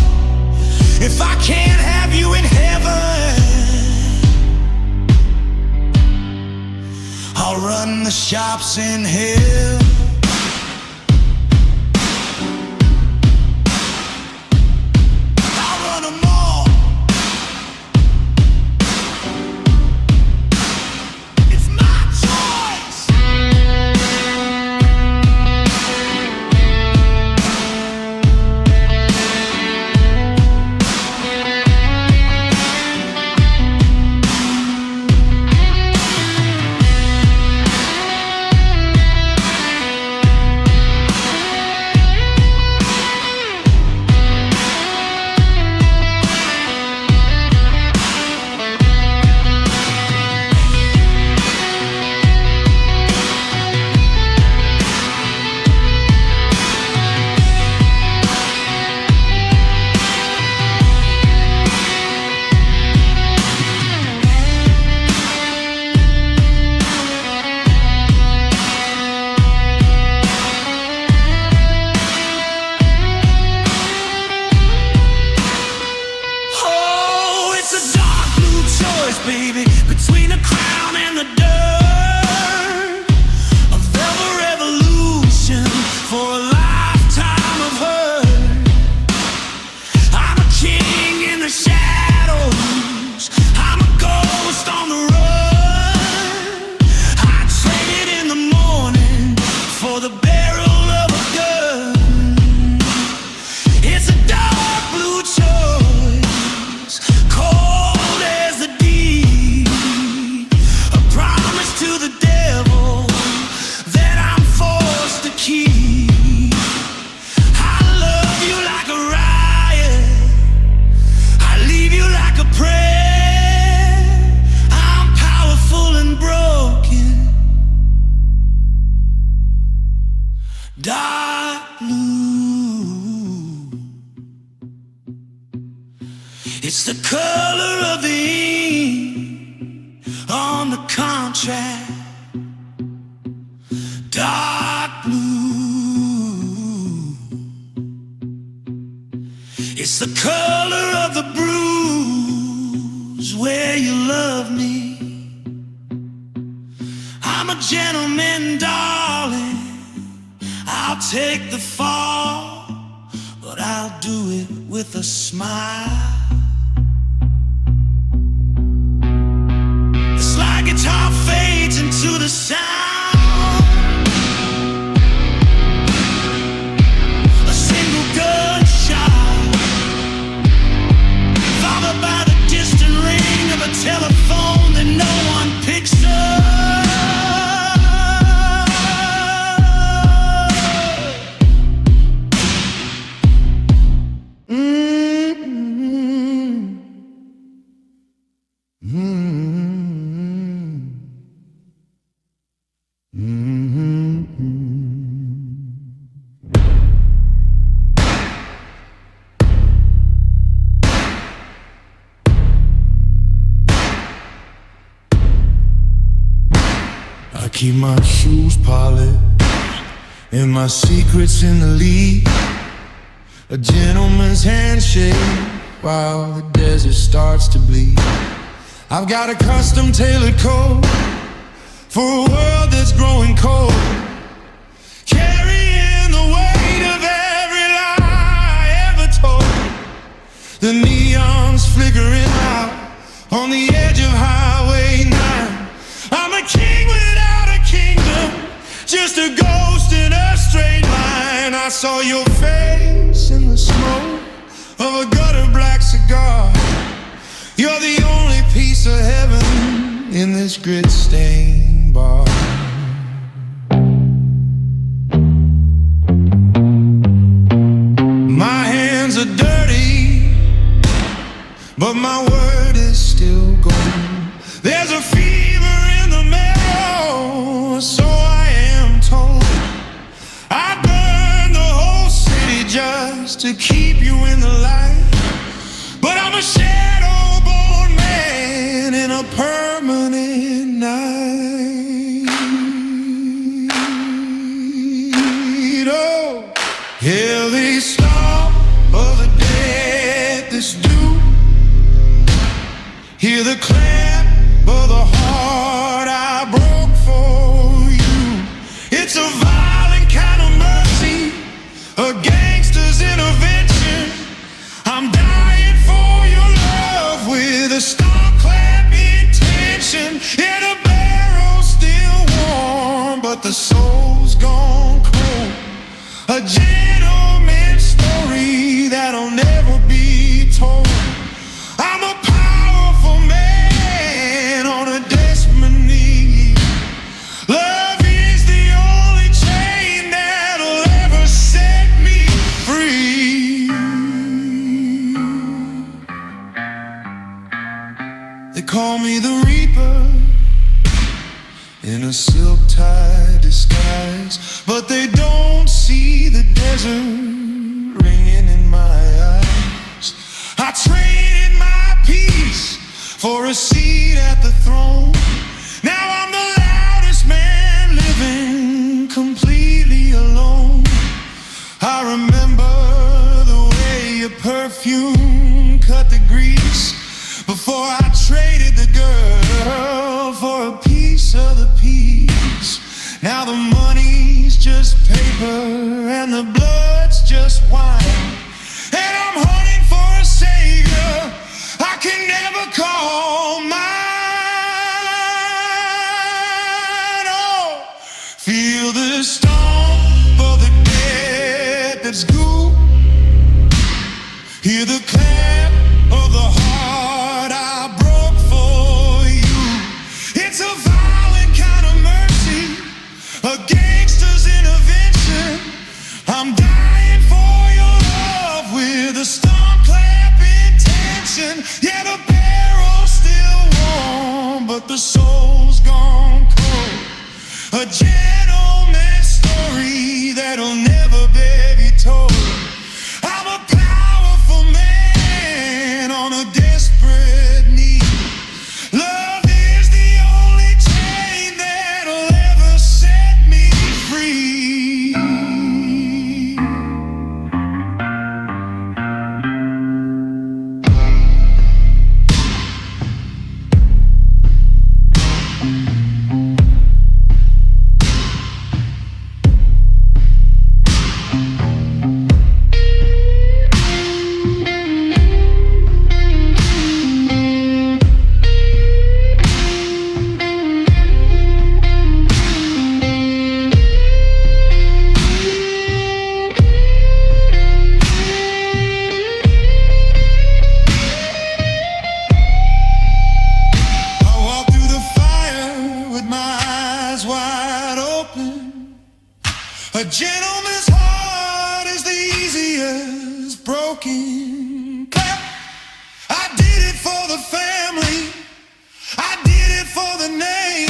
If I can't have you in heaven, I'll run the shops in hell. I'll run 'em all. It's my choice. Oh, it's a dark blue choice, baby, between the crown and the dirt. A velvet revolution for a lifetime of hurt. I'm a king in the shadows, I'm a ghost on the run. I traded in the morning for the barrel of a gun. It's a dark blue choice, cold as the deep, a promise to the devil that I'm forced to keep. I love you like a riot, I leave you like a prayer. I'm powerful and broken, dark blue. It's the color of the ink on the contract, dark blue. It's the color of the bruise where you love me. I'm a gentleman, darling, I'll take the fall, but I'll do it with a smile. The slide guitar fades sound. A single gunshot, followed by the distant ring of a telephone that no one picks up. I keep my shoes polished and my secrets in the lead. A gentleman's handshake while the desert starts to bleed. I've got a custom tailored code for a world that's growing cold, carrying the weight of every lie I ever told. The neons flickering out on the edge of Highway 9. I'm a king without a kingdom, just a ghost in a straight line. I saw your face in the smoke of a gutter black cigar. You're the only piece of heaven in this grit-stained bar. My hands are dirty, but my word is still gold. There's a fever in the marrow, so I am told. I burn the whole city just to keep you in the light, but I'm a shadow-born man in a permanent night. Oh, hear the stomp of the dead that's due. Hear the clap of the heart I broke for you. It's a violent kind of mercy, a gangster's intervention. I'm dying for your love with a stomp clap intention. Yeah, the barrel's still warm, but the soul's gone cold. A gentleman's story that'll never be told. I'm a powerful man on a desperate need. Love is the only chain that'll ever set me free. They call me the Reaper in a silk-tied disguise, but they don't see the desert ringing in my eyes. I traded my peace for a seat at the throne. Now I'm the loudest man living completely alone. I remember the way your perfume cut the grease before I traded the girl for a piece of the peace. Now the money's just paper and the blood's just wine, and I'm hunting for a savior I can never call mine. Oh, feel the stomp of the dead that's goo. Hear the clap of the heart I broke for you. It's a violent kind of mercy, a gangster's intervention. I'm dying for your love with a stomp clap intention. Yeah, the barrel's still warm, but the soul's gone cold. A gentleman's story that'll never be told. I'm a powerful man on a desperate need. Love is the only chain that'll ever set me free. A gentleman's heart is the easiest broken. I did it for the family, I did it for the name,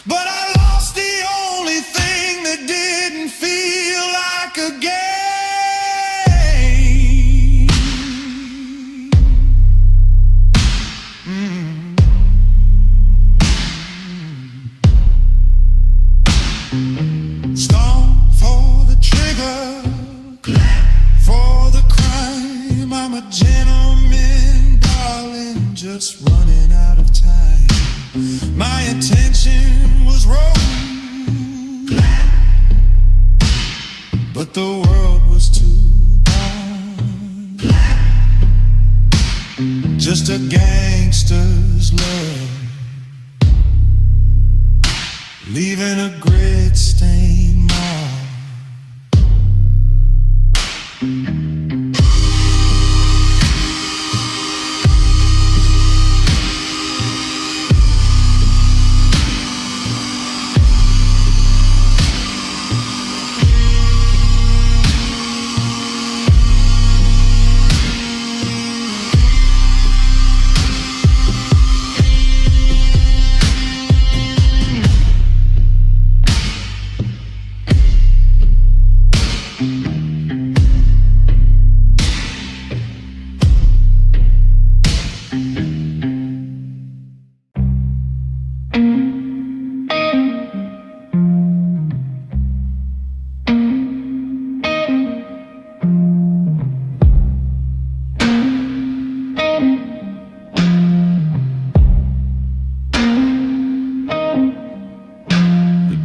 but I lost the only thing that didn't feel like a game. Stomp for the trigger, clap for the crime. I'm a gentleman, darling, just running out of time. My intention was wrong, clap, but the world was too dark. Clap. Just a gangster's love, leaving a grit stain mark.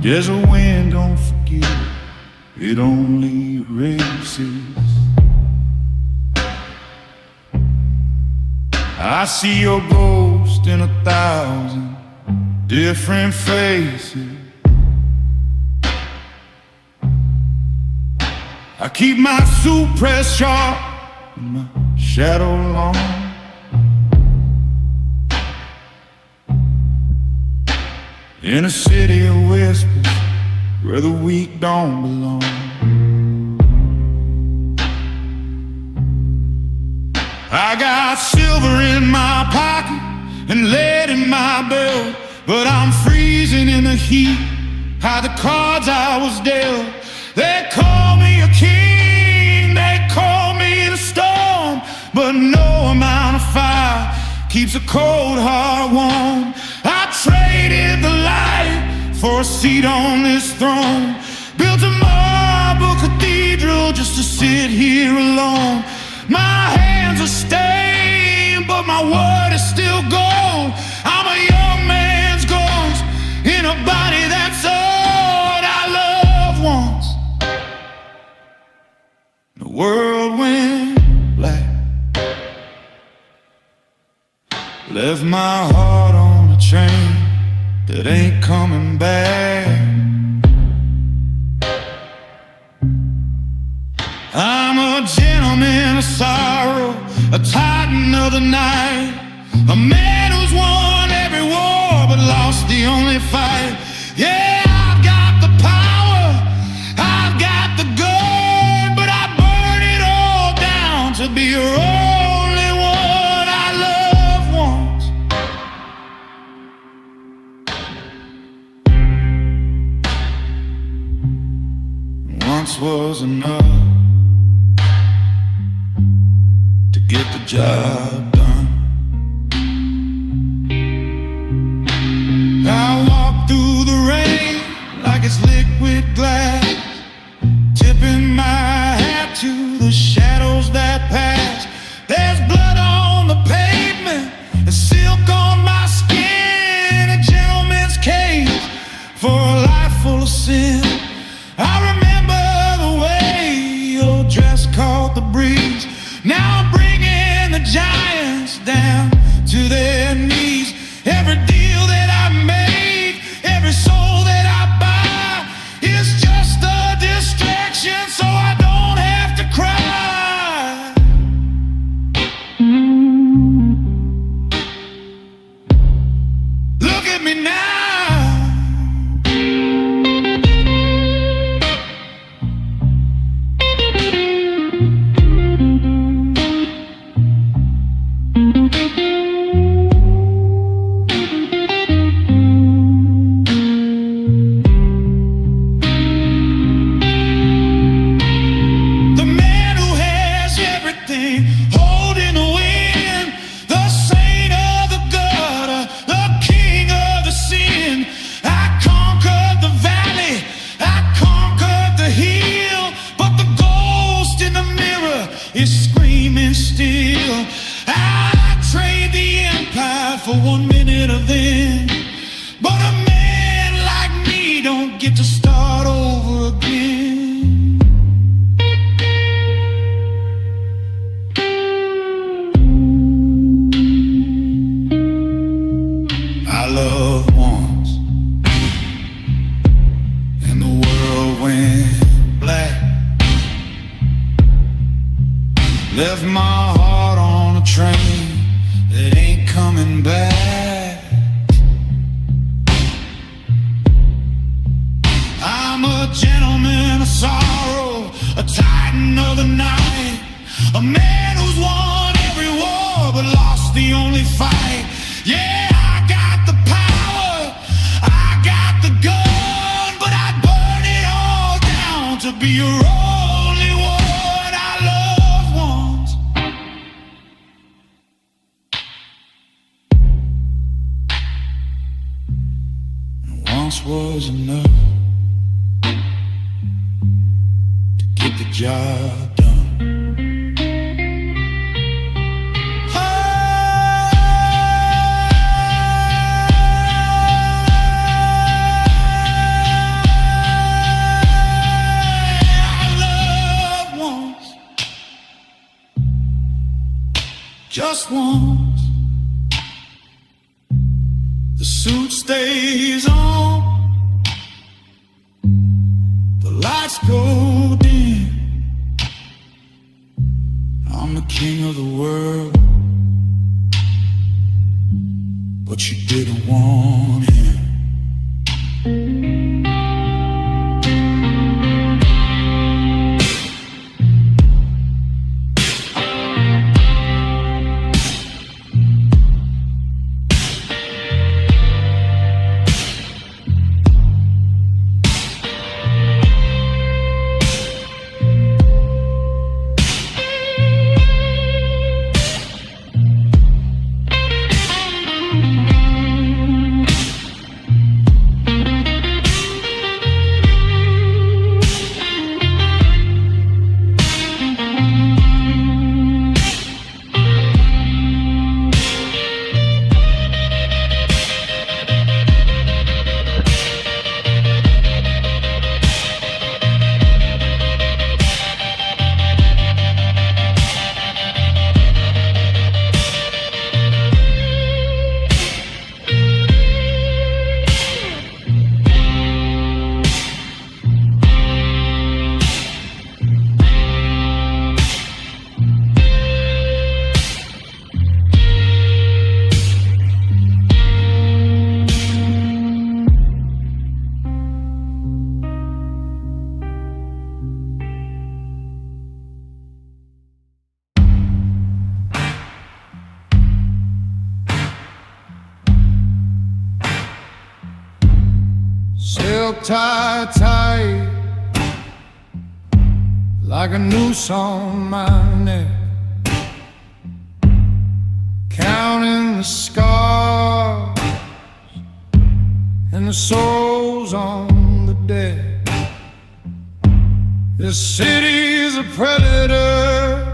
There's a wind, don't forget it, it only races. I see your ghost in 1,000 different faces. I keep my suit pressed sharp and my shadow long. In a city of whispers where the weak don't belong. I got silver in my pocket and lead in my belt, but I'm freezing in the heat, how the cards I was dealt. They call me a king, they call me the storm, but no amount of fire keeps a cold heart warm. I traded the light for a seat on this throne, built a marble cathedral just to sit here alone. My hands are stained, but my word is still gold. I'm a young man's ghost in a body that's old. I loved once. The world went black, left my heart on a train that ain't coming back. I'm a gentleman of sorrow, a titan of the night, a man who's won every war but lost the only fight. Yeah, I've got the power, I've got the gun, but I burn it all down to be your only one. I loved once. Once was enough to get the job done. I walk through the rain like it's liquid glass, tipping my hat to the shadows that pass. There's blood on the pavement and silk on my skin, a gentleman's cage for a life full of sin. I remember the way your dress caught the breeze. Now I'm bringing the giants down to their knees. Every deal that I make, every soul that I buy is just a distraction so I don't have to cry. Look at me now. Left my heart on a train that ain't coming back. I'm a gentleman of sorrow, a titan of the night, a man who's won every war but lost the only fight. Yeah, I got the power, I got the gun, but I'd burn it all down to be your only one I love once. And once was enough to get the job done. Just once. The suit stays on, the lights go dim. I'm the king of the world, but you didn't want him. Silk tie tight, like a noose on my neck, counting the scars and the souls on the dead. This city's a predator,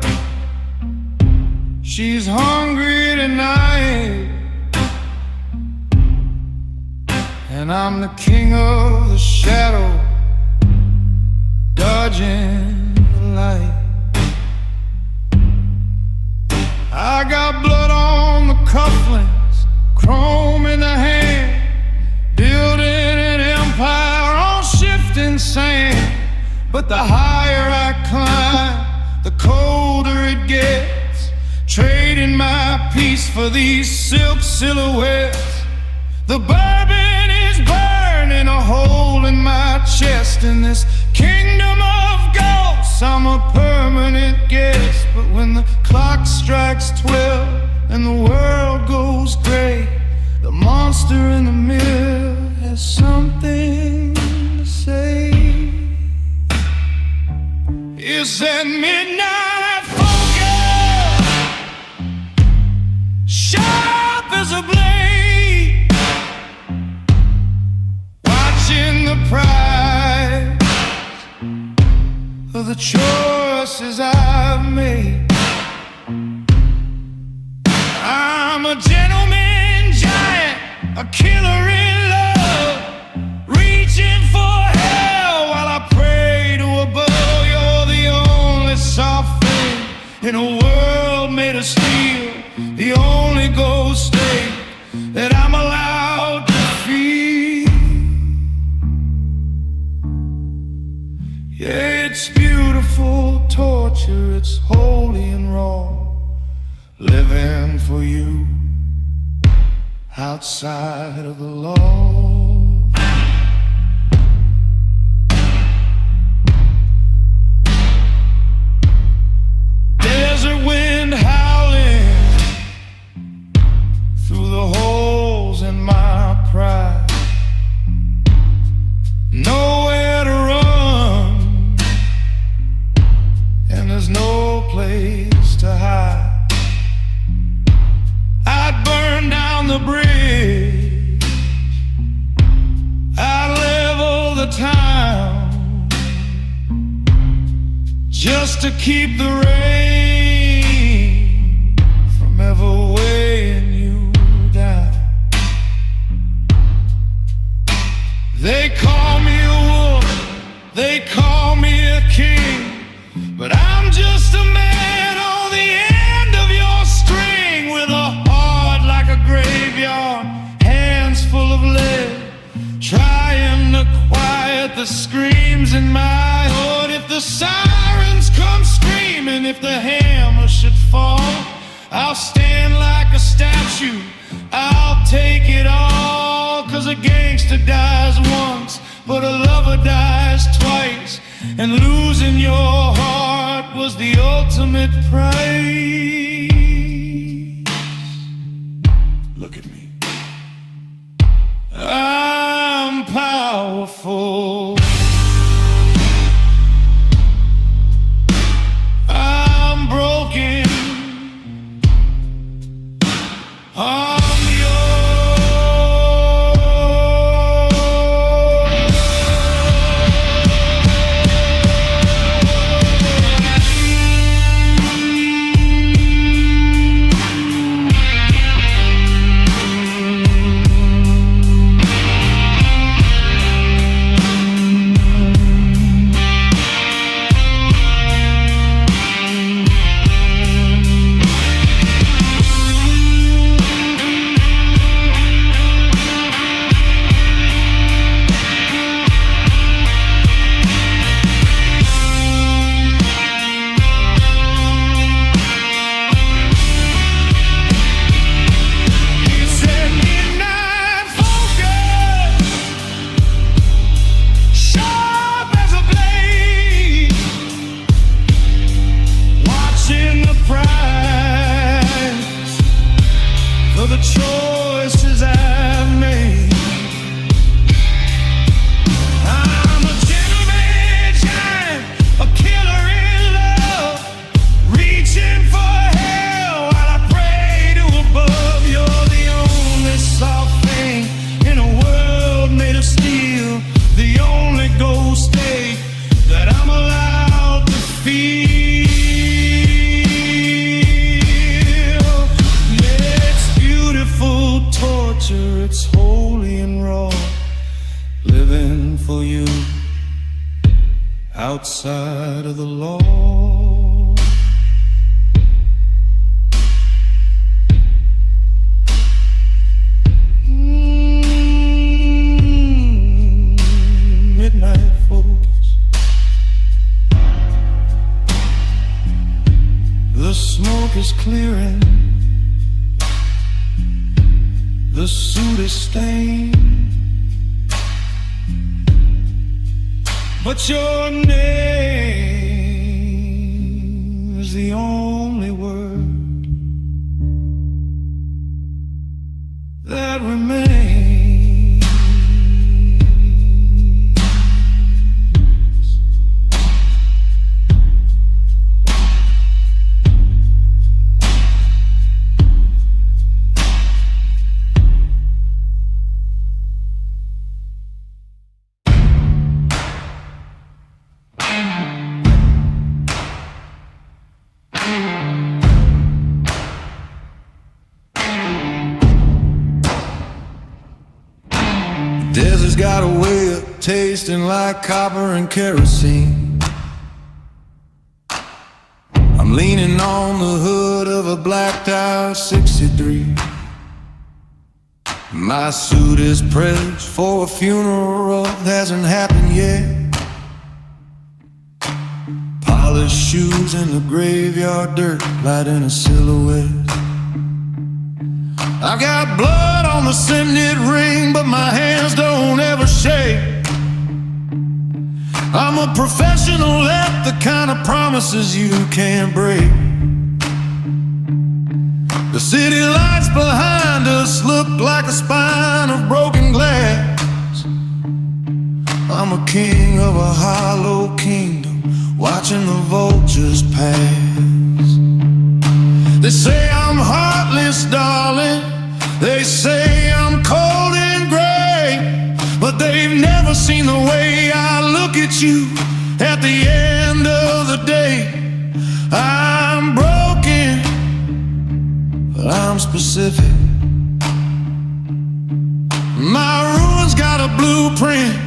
she's hungry tonight, and I'm the king of the shadow, dodging the light. I got blood on the cufflinks, chrome in the hand, building an empire on shifting sand. But the higher I climb, the colder it gets, trading my peace for these silk silhouettes. The bourbon is burning a hole in my chest. In this kingdom of ghosts, I'm a permanent guest. But when the clock strikes 12 and the world goes gray, the monster in the mirror has something to say. It's that midnight focus, sharp as a blade, watching the prize of the choices I've made. I'm a gentleman giant, a killer in love, reaching for hell while I pray to a bow. You're the only soft thing in a world made of steel, the only ghost state that I'm allowed to feel. Yeah, it's beautiful torture, it's holy and raw, living for you outside of the law. Desert wind howling through the holes in my pride. Nowhere to run, and there's no place to hide. I'd burn down the bridge, I'd level the town, just to keep the rain from ever weighing you down. They call me a wolf, they call me a king, but I'm just a man on the end of your string, with a heart like a graveyard, hands full of lead, trying to quiet the screams in my heart. If the sirens come screaming, if the hammer should fall, I'll stand like a statue, I'll take it all. 'Cause a gangster dies once, but a lover dies twice, and losing your heart was the ultimate price. Look at me, I'm powerful, I'm broken, I'm the choices I've made. I'm a gentleman giant, a killer in love, reaching for hell while I pray to above. You're the only soft thing in a world made of steel, the only ghost state that I'm allowed to feel. Torture, it's holy and raw, living for you outside of the law. Midnight folks, the smoke is clearing, the suit is stained, but your name is the only word that remains. Desert's got a way of tasting like copper and kerosene. I'm leaning on the hood of a blacked out 63. My suit is pressed for a funeral that hasn't happened yet. shoes in the graveyard dirt, lighting a silhouette. I got blood on the signet ring, but my hands don't ever shake. I'm a professional at the kind of promises you can't break. The city lights behind us look like a spine of broken glass. I'm a king of a hollow kingdom, watching the vultures pass. They say I'm heartless, darling. They say I'm cold and gray, but they've never seen the way I look at you at the end of the day. I'm broken, but I'm specific. My ruins got a blueprint,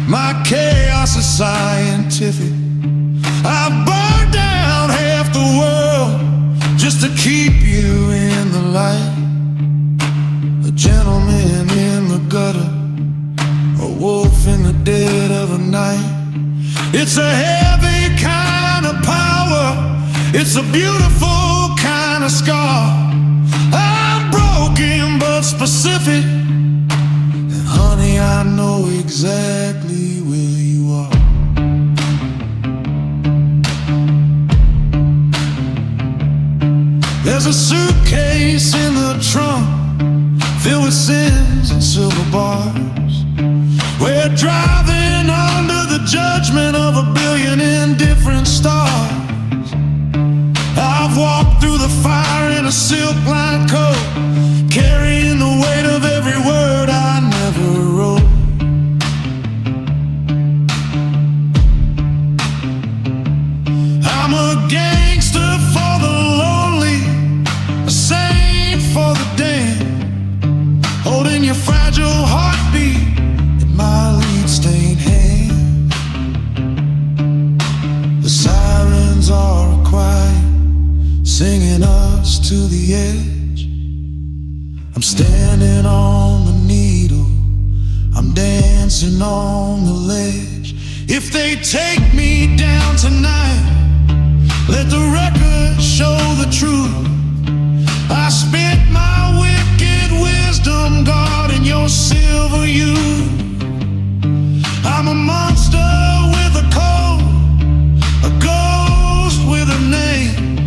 my chaos is scientific. I burned down half the world just to keep you in the light. A gentleman in the gutter, a wolf in the dead of the night. It's a heavy kind of power, it's a beautiful kind of scar. I'm broken but specific, and honey, I know exactly where you are. There's a suitcase in the trunk filled with sins and silver bars. We're driving under the judgment of a billion indifferent stars. I've walked through the fire in a silk-lined coat, carrying the weight of every word I never wrote. I'm a gangster for the lonely, a saint for the damned, holding your fragile heartbeat in my lead-stained hand. The sirens are quiet, singing us to the edge. I'm standing on the needle, I'm dancing on the ledge. If they take me down tonight, let the record show the truth. I spent my wicked wisdom guarding your silver youth. I'm a monster with a code, a ghost with a name,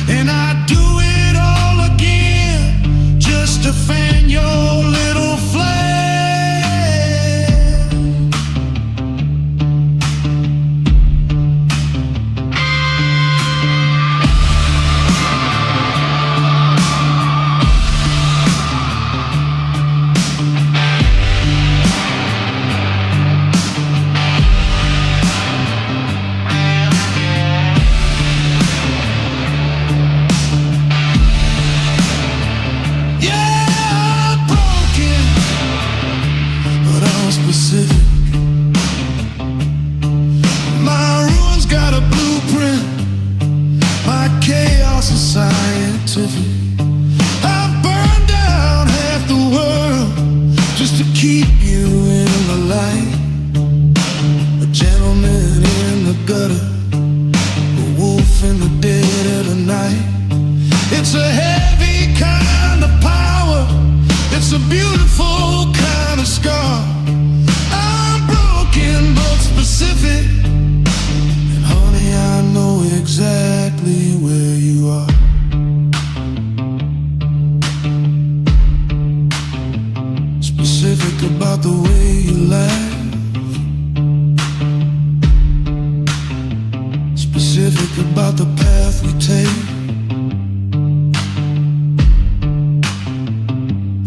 and I do it all again just to fan your little flame. Specific. My ruins got a blueprint, my chaos is scientific. I've burned down half the world just to keep you in the light. A gentleman in the gutter, a wolf in the dead of the night. It's a heavy kind of power, it's a beautiful kind of scar. But specific, and honey, I know exactly where you are. Specific about the way you laugh, specific about the path we take.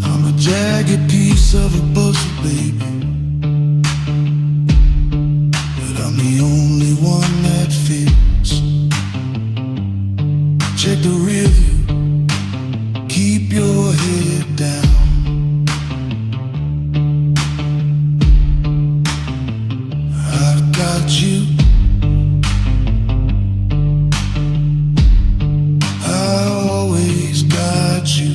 I'm a jagged piece of a puzzle, baby, I'm the only one that fits. Check the rear view, keep your head down. I've got you, I always got you.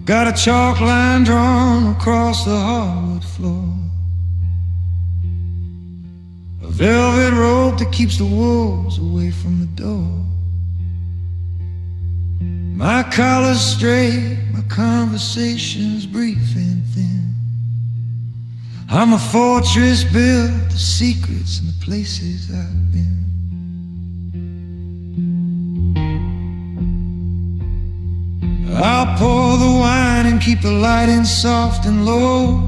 Got a chalk line drawn across the hardwood floor, a velvet rope that keeps the wolves away from the door. My collar's straight, my conversation's brief and thin. I'm a fortress built of secrets and the places I've been. I'll pour the wine and keep the lighting soft and low,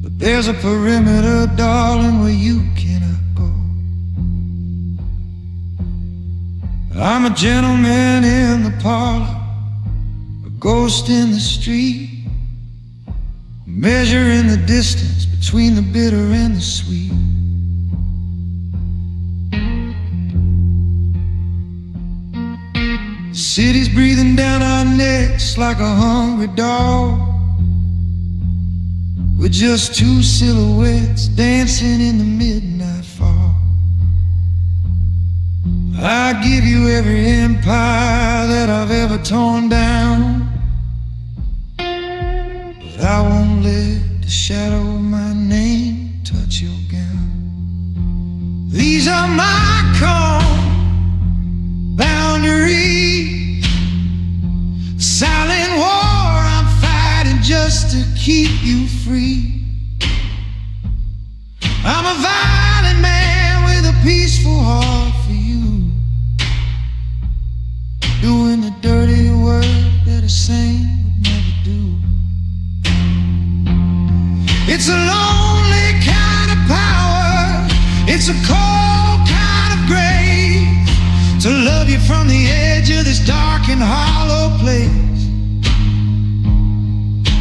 but there's a perimeter, darling, where you cannot go. I'm a gentleman in the parlor, a ghost in the street, measuring the distance between the bitter and the sweet. The city's breathing down our necks like a hungry dog, with just two silhouettes dancing in the midnight fog. I give you every empire that I've ever torn down, but I won't let the shadow of my name touch your gown. These are my boundaries, silent war I'm fighting just to keep you free. I'm a violent man with a peaceful heart for you, doing the dirty work that a saint would never do. It's a lonely kind of power, it's a cold kind of grace, to love you from the edge of this dark and hollow place.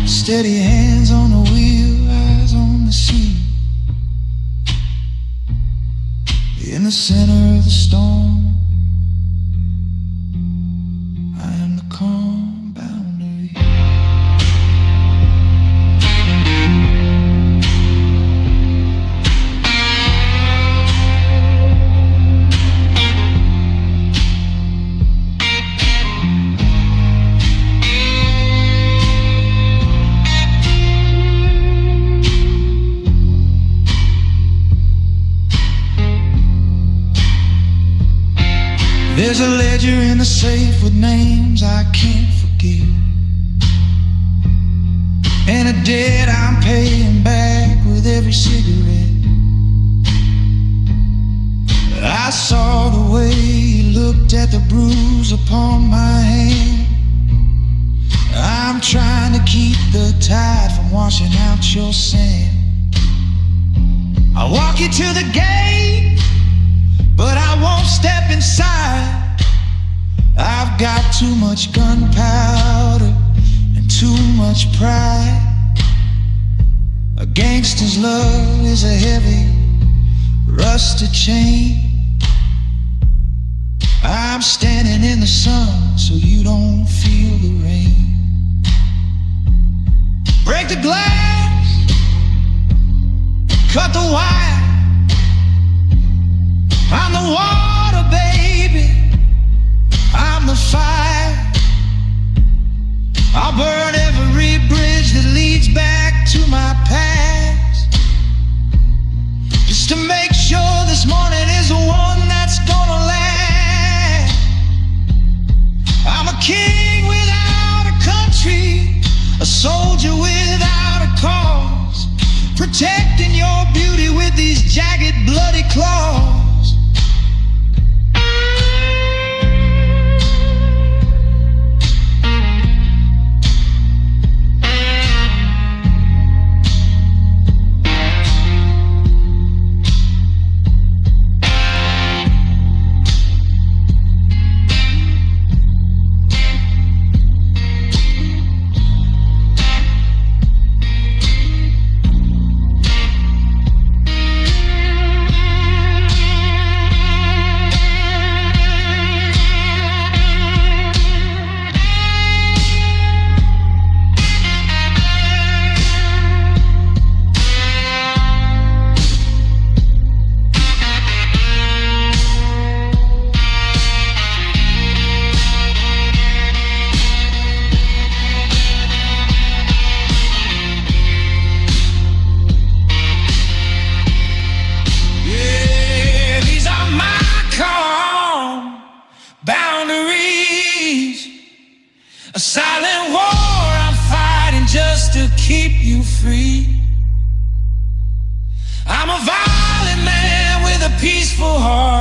Steady hands on the wheel, eyes on the sea. In the center of the storm, I am the calm boundary. There's a ledger in the safe with names I can't forget, and a debt I'm paying back with every cigarette. I saw the way you looked at the bruise upon my hand. I'm trying to keep the tide from washing out your sand. I'll walk you to the gate, but I won't step inside. I've got too much gunpowder and too much pride. A gangster's love is a heavy, rusted chain. I'm standing in the sun so you don't feel the rain. Break the glass, cut the wire. I'm the water, baby, I'm the fire. I'll burn every bridge that leads back to my past, just to make sure this morning is the one that's gonna last. I'm a king without a country, a soldier without a cause, protecting your beauty with these jagged, bloody claws.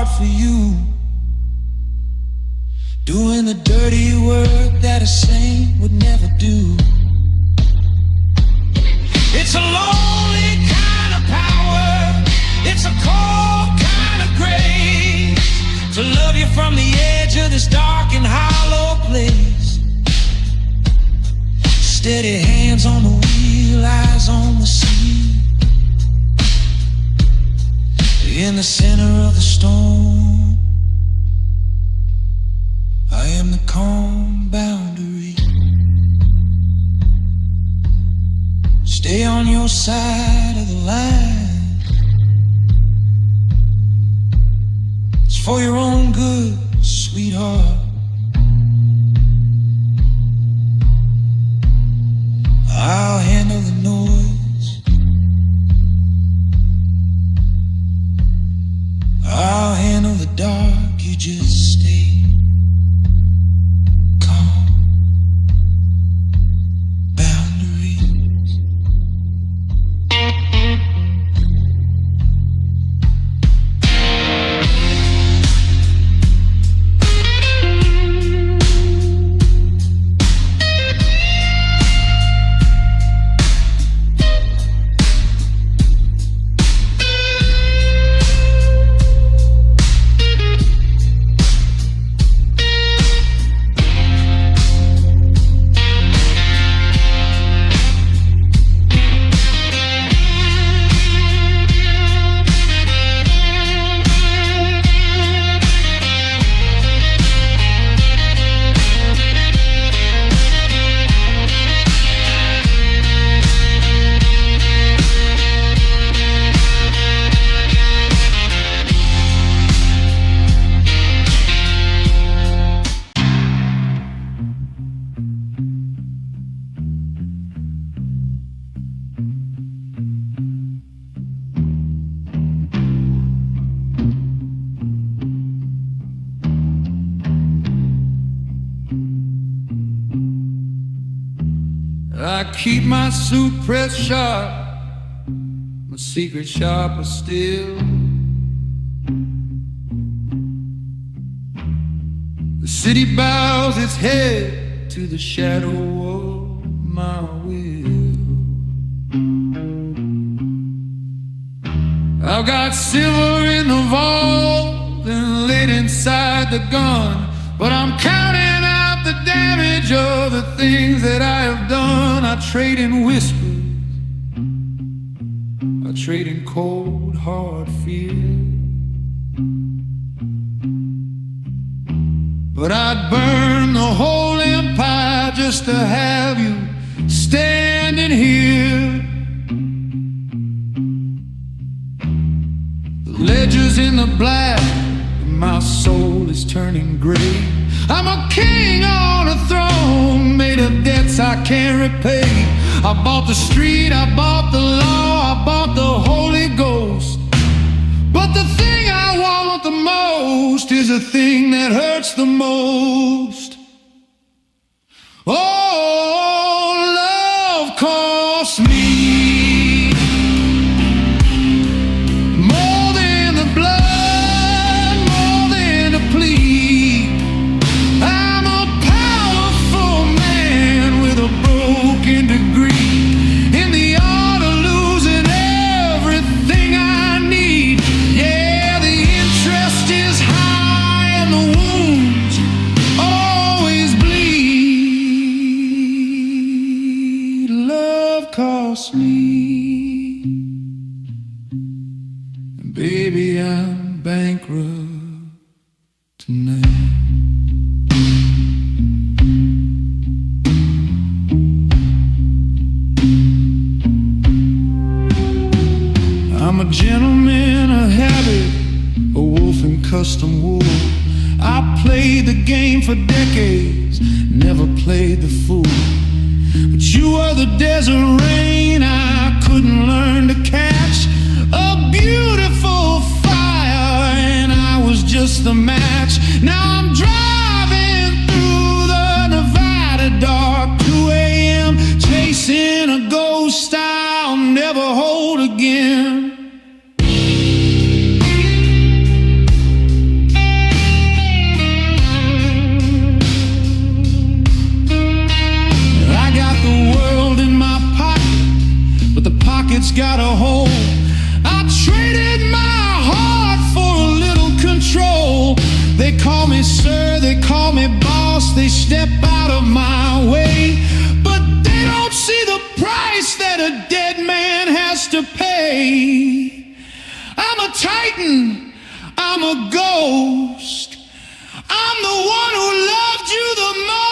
hard for you, doing the dirty work that a saint would never do. It's a lonely kind of power, it's a cold kind of grace, to love you from the edge of this dark and hollow place. Steady hands on the wheel, eyes on the sea. In the center of the storm, I am the calm boundary. Stay on your side of the line. It's for your own good, sweetheart. I'll handle the noise, I'll handle the dark. You just stay calm. Boundaries. I keep my suit pressed sharp, my secret sharper still. The city bows its head to the shadow of my will. I've got silver in the vault and lead inside the gun, but I'm counting out the damage of the things that I have done. I trade in whispers, I trade in cold, hard fear. But I'd burn the whole empire just to have you standing here. The ledger's in the black, my soul is turning gray. I'm a king on a throne, made of debts I can't repay. I bought the street, I bought the law, I bought the Holy Ghost. But the thing I want the most is the thing that hurts the most. Oh, love costs me more than the blood, more than the plea. I'm a powerful man with a broken degree in the art of losing everything I need. Yeah, the interest is high and the wounds always bleed. Love costs me, and baby, I'm bankrupt tonight. I'm a gentleman of habit, a wolf in custom wool. I played the game for decades, never played the fool. But you were the desert rain I couldn't learn to catch, a beautiful fire, and I was just the match. Now I'm driving through the Nevada dark, 2 a.m., chasing a ghost I'll never hold again. got a hold. I traded my heart for a little control. They call me sir, they call me boss, they step out of my way, but they don't see the price that a dead man has to pay. I'm a titan, I'm a ghost, I'm the one who loved you the most.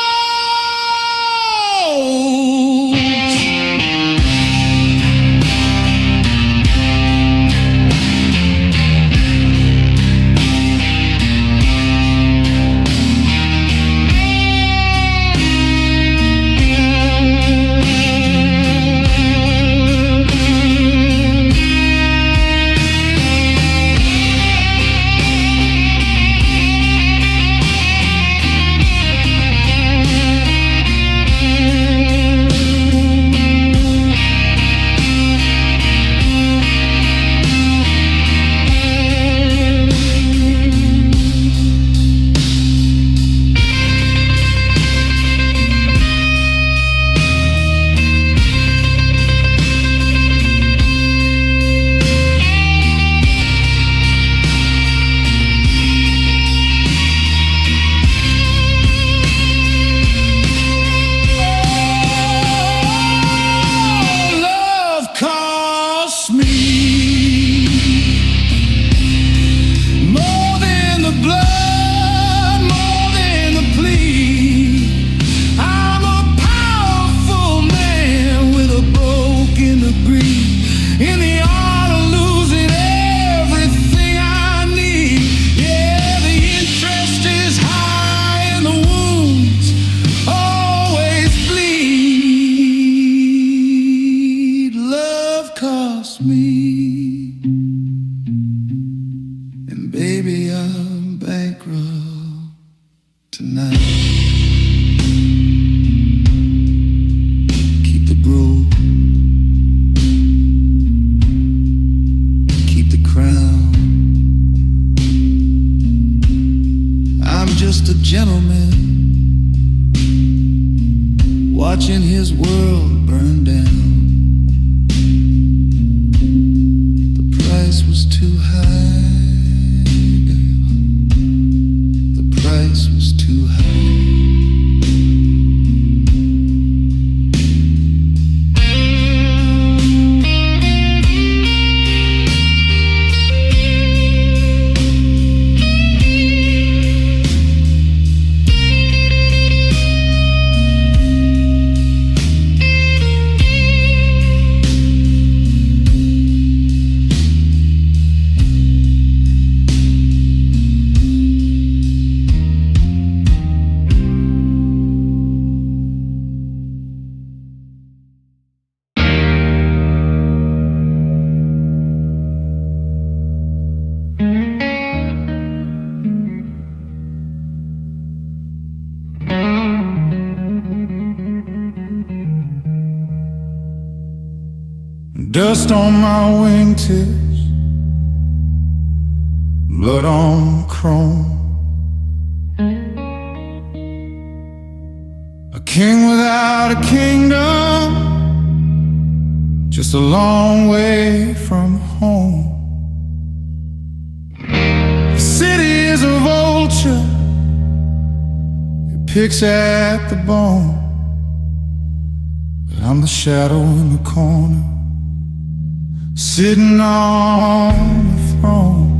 Me. And baby, I'm bankrupt tonight. Keep the grove, keep the crown. I'm just a gentleman watching his world burn down. Was too high, the price was too high. Dust on my wingtips, blood on chrome. A king without a kingdom, just a long way from home. The city is a vulture, it picks at the bone, but I'm the shadow in the corner, sitting on the throne.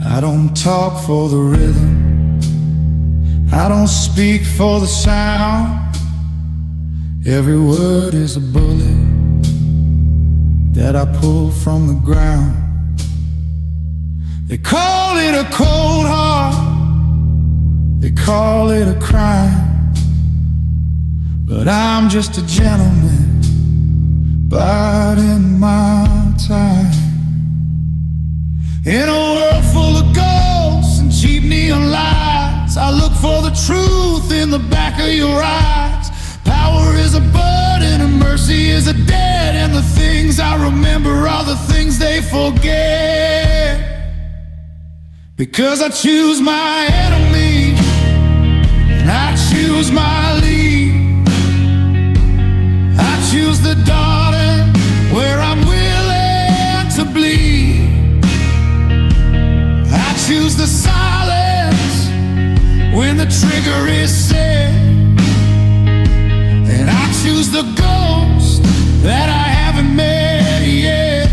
I don't talk for the rhythm, I don't speak for the sound. Every word is a bullet that I pull from the ground. They call it a cold heart, they call it a crime, but I'm just a gentleman biding my time. In a world full of ghosts and cheap neon lights, I look for the truth in the back of your eyes. Power is a burden, and mercy mercy is a debt, and the things I remember are the things they forget. Because I choose my enemy, and I choose my lead. I choose the darling where I'm willing to bleed. I choose the silence when the trigger is set, and I choose the ghost that I haven't met yet.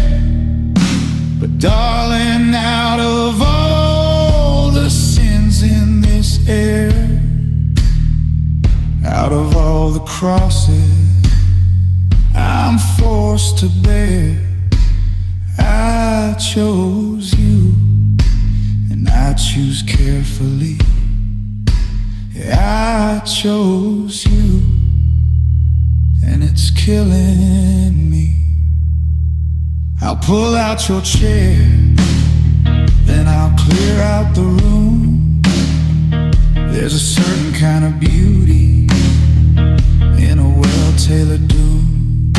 But darling, out of all the sins in this air, out of all the crosses I'm forced to bear, I chose you, and I choose carefully. Yeah, I chose you, and it's killing me. I'll pull out your chair, then I'll clear out the room. There's a certain kind of beauty in a well-tailored doom.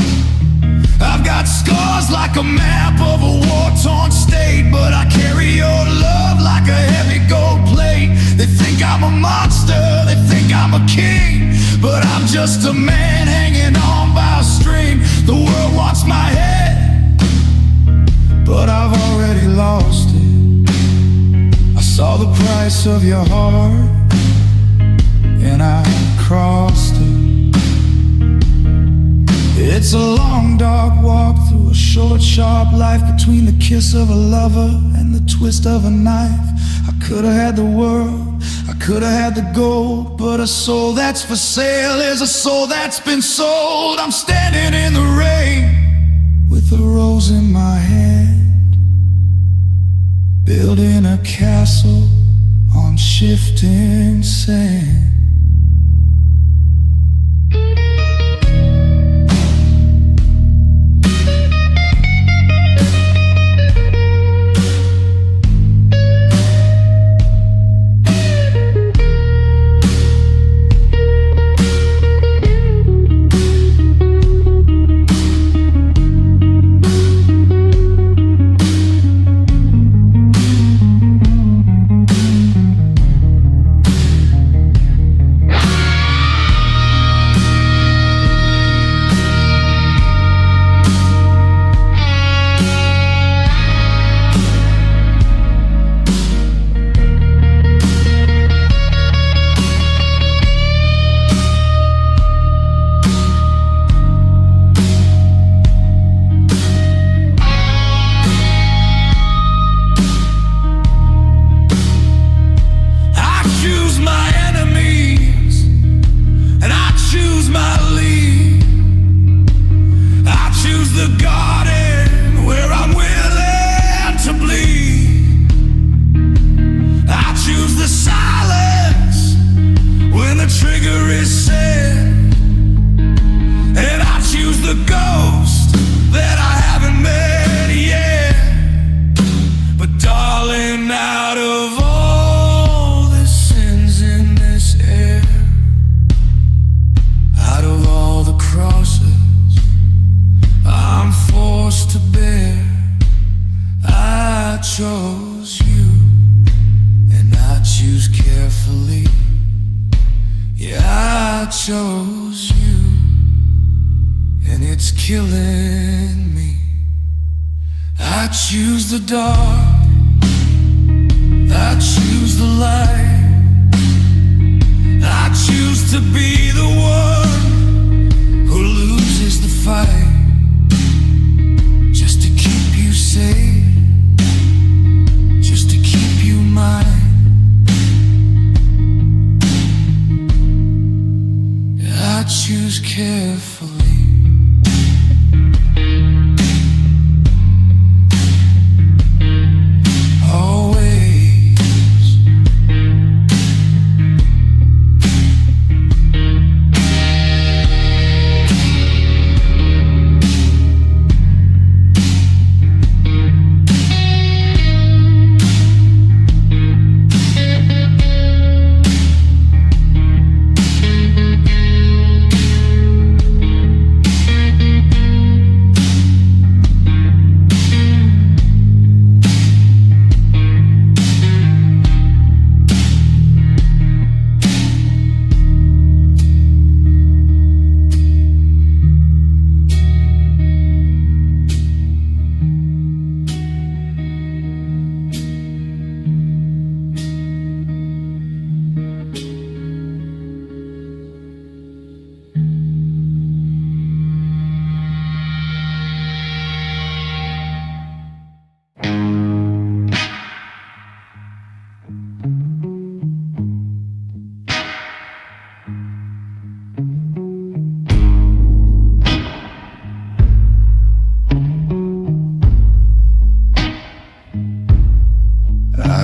I've got scars like a map of a war-torn state, but I carry your love like a heavy gold plate. They think I'm a monster, they think I'm a king, but I'm just a man hanging on by a string. The world wants my head, but I've already lost it. I saw the price of your heart, and I crossed it. It's a long, dark walk through a short, sharp life, between the kiss of a lover and the twist of a knife. I could've had the world, I could've had the gold, but a soul that's for sale is a soul that's been sold. I'm standing in the rain with a rose in my hand, building a castle on shifting sand. Chose you, and I choose carefully. Yeah, I chose you, and it's killing me. I choose the dark, I choose the light, I choose to be the one who loses the fight, just to keep you safe, I choose carefully. Always.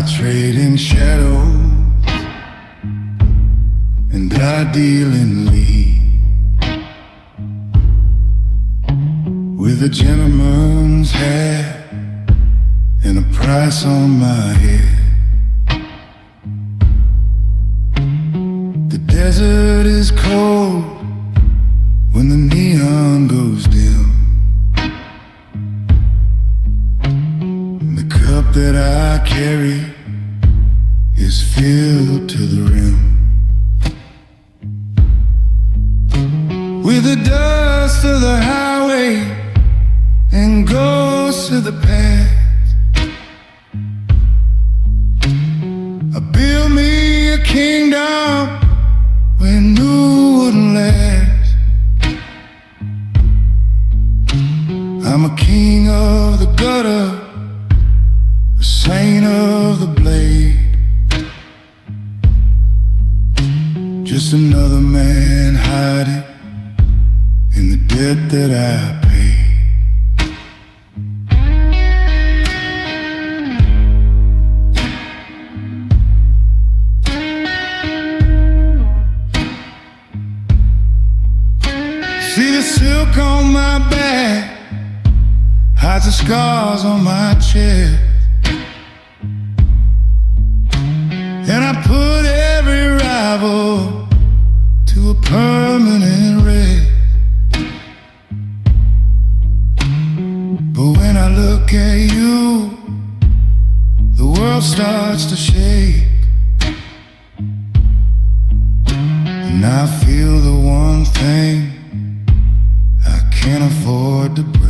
I trade in shadows and I deal in lead with a gentleman's hat and a price on my head. The desert is cold when the neon goes dim. The cup that I carry is filled to the rim with the dust of the highway and ghosts of the past. I built me a kingdom where new wouldn't last. I'm a king of the gutter, a saint of the blade, just another man hiding in the debt that I paid. See the silk on my back hides the scars on my chest, and I put every rival to a permanent rest. But when I look at you, the world starts to shake, and I feel the one thing I can't afford to break.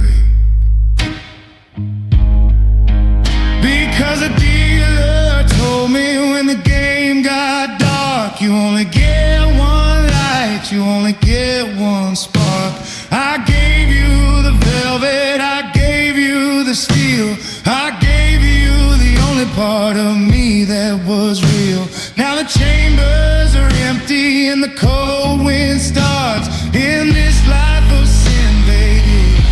Because a dealer told me when the game got dark, you only get one light, you only get one spark. I gave you the velvet, I gave you the steel, I gave you the only part of me that was real. Now the chambers are empty and the cold wind starts. In this life of sin, baby,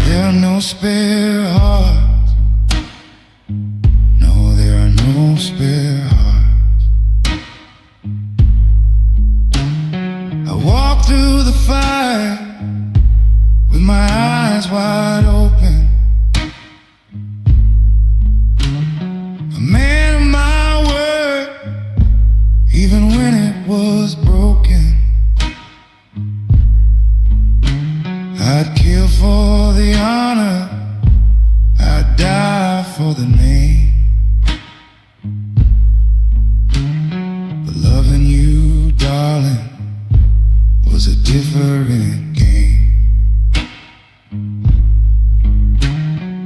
there are no spare hearts. No, there are no spare hearts. I walk through the fire with my eyes wide open, a man of my word, even when it was broken. I'd kill for the honor, I'd die for the name. But loving you, darling, was a different game.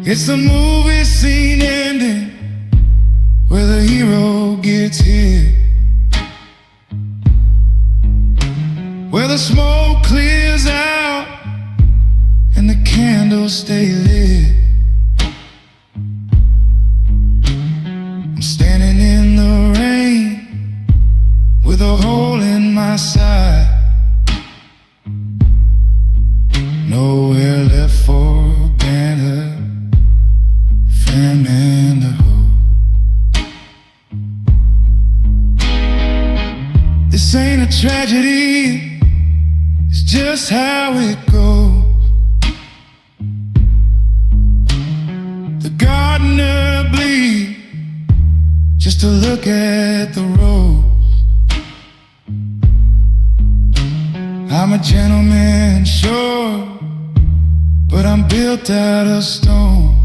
It's the movie scene ending where the hero gets hit, where the smoke clears out and the candles stay lit. I'm standing in the rain with a hole in my side, nowhere left for a banner, fan and a hoe. This ain't a tragedy, it's just how it goes. The gardener bleeds just to look at the rose. I'm a gentleman, sure, but I'm built out of stone.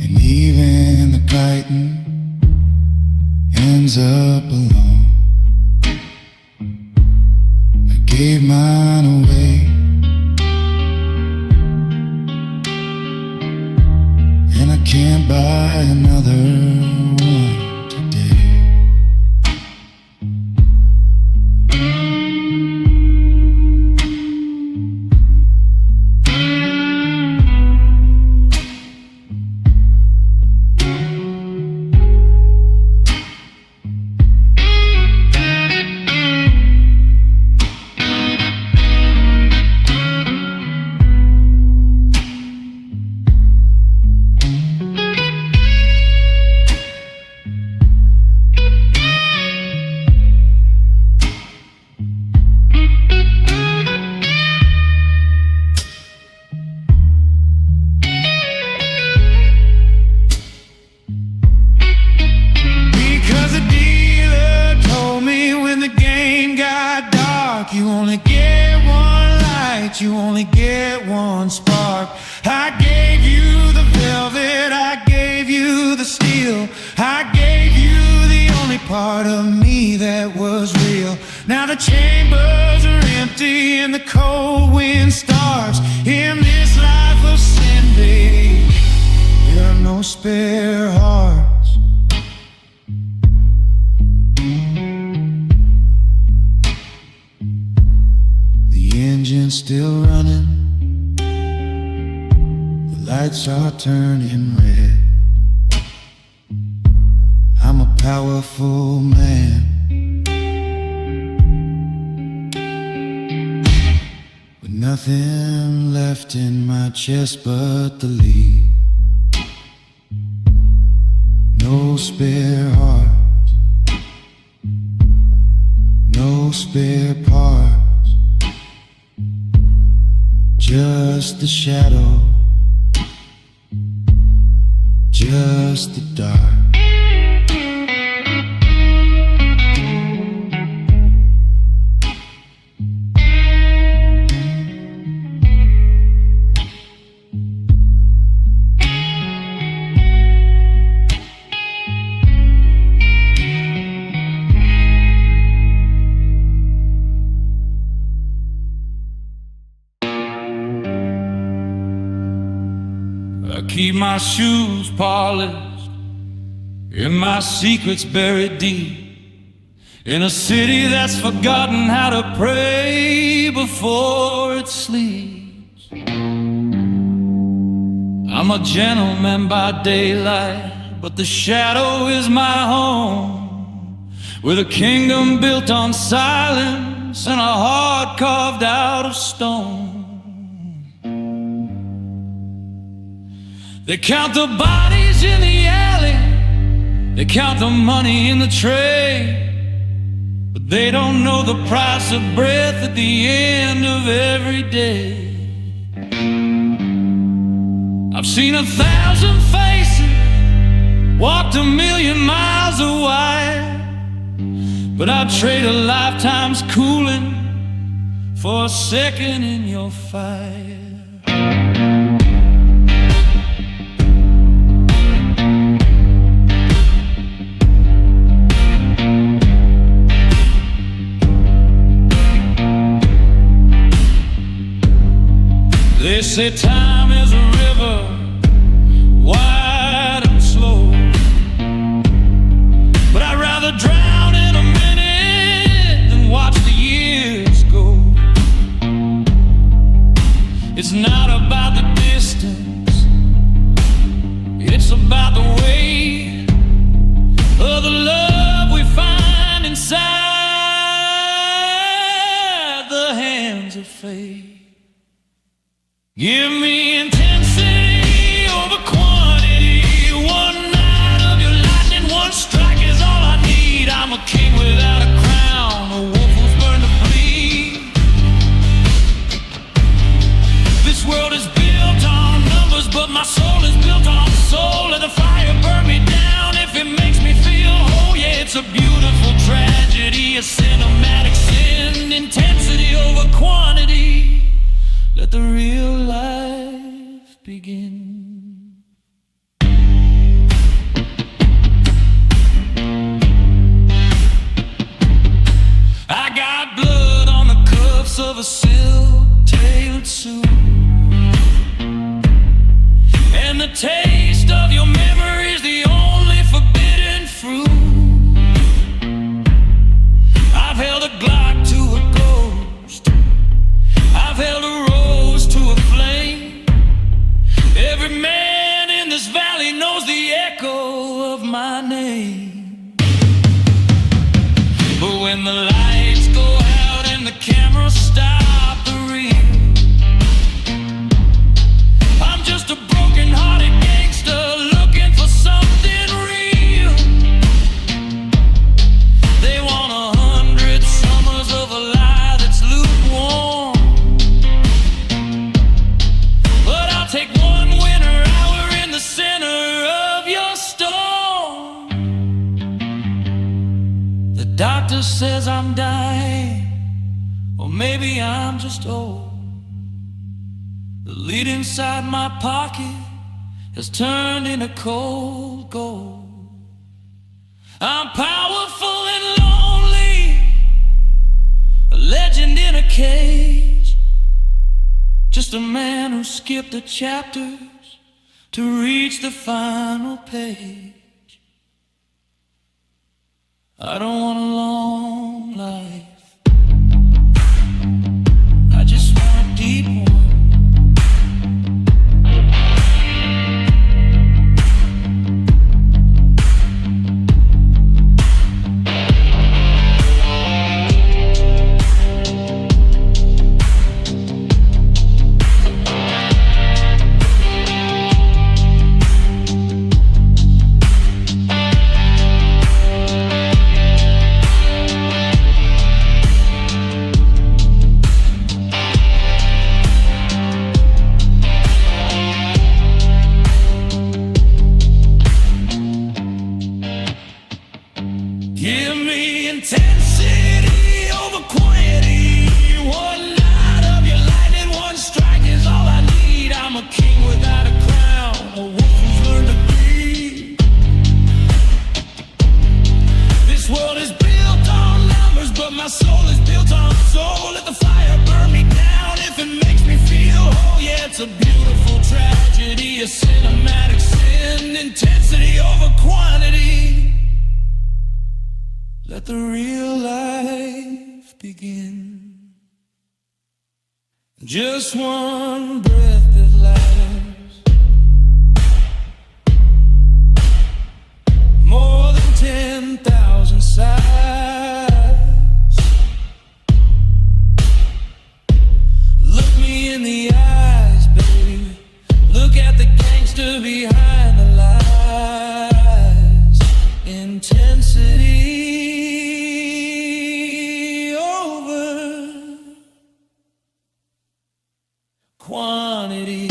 And even the chitin ends up alone. I gave mine away, and I can't buy another one today. one spark. I gave you the velvet, I gave you the steel, I gave you the only part of me that was real. Now the chambers are empty and the cold wind starts. In this life of sin, babe, there are no spare hearts. Engine's still running, the lights are turning red. I'm a powerful man with nothing left in my chest but the lead. No spare heart, no spare part, just the shadow, just the dark. I keep my shoes polished and my secrets buried deep in a city that's forgotten how to pray before it sleeps. I'm a gentleman by daylight, but the shadow is my home, with a kingdom built on silence and a heart carved out of stone. They count the bodies in the alley, they count the money in the tray, but they don't know the price of breath at the end of every day. I've seen 1,000 faces, walked 1,000,000 miles wide, but I'd trade a lifetime's cooling for a second in your fire. They say time is a river, wide and slow, but I'd rather drown in a minute than watch the years go. It's not about the distance, it's about the weight of the love we find inside the hands of fate. Give me intensity over quantity. One night of your lightning, one strike is all I need. I'm a king without a crown, a wolf who's burned to bleed. This world is built on numbers, but my soul is built on soul. Let the fire burn me down if it makes me feel whole. Yeah, it's a beautiful tragedy, a cinematic sin. Intensity over quantity. Let the real life begin. I got blood on the cuffs of a silk-tailored suit, and the taste of your memory is the only forbidden fruit. I've held a Glock to a ghost, I've held a rose to a flame. Every man in this valley knows the echo of my name. But when the lights go out and the cameras stop the reel, I'm just a broken-hearted gangster looking for something real. They want 100 summers of a lie that's lukewarm, but I'll take one winter hour in the center of your storm. The doctor says I'm dying, or maybe I'm just old. The Lead inside my pocket has turned into cold gold. I'm powerful and lonely, a legend in a cage, just a man who skipped the chapters to reach the final page. I don't want a long life, I just want a deep one. Give me intensity over quantity. One night of your lightning, one strike is all I need. I'm a king without a crown, a wolf who's learned to breathe. This world is built on numbers, but my soul is built on soul. Let the fire burn me down if it makes me feel whole. Yeah, it's a beautiful tragedy, a cinematic sin. Intensity over quantity. Let the real life begin. Just one breath that lasts more than 10,000 sighs. Look me in the eyes, baby. Look at the gangster behind the lies. Intensity quantity.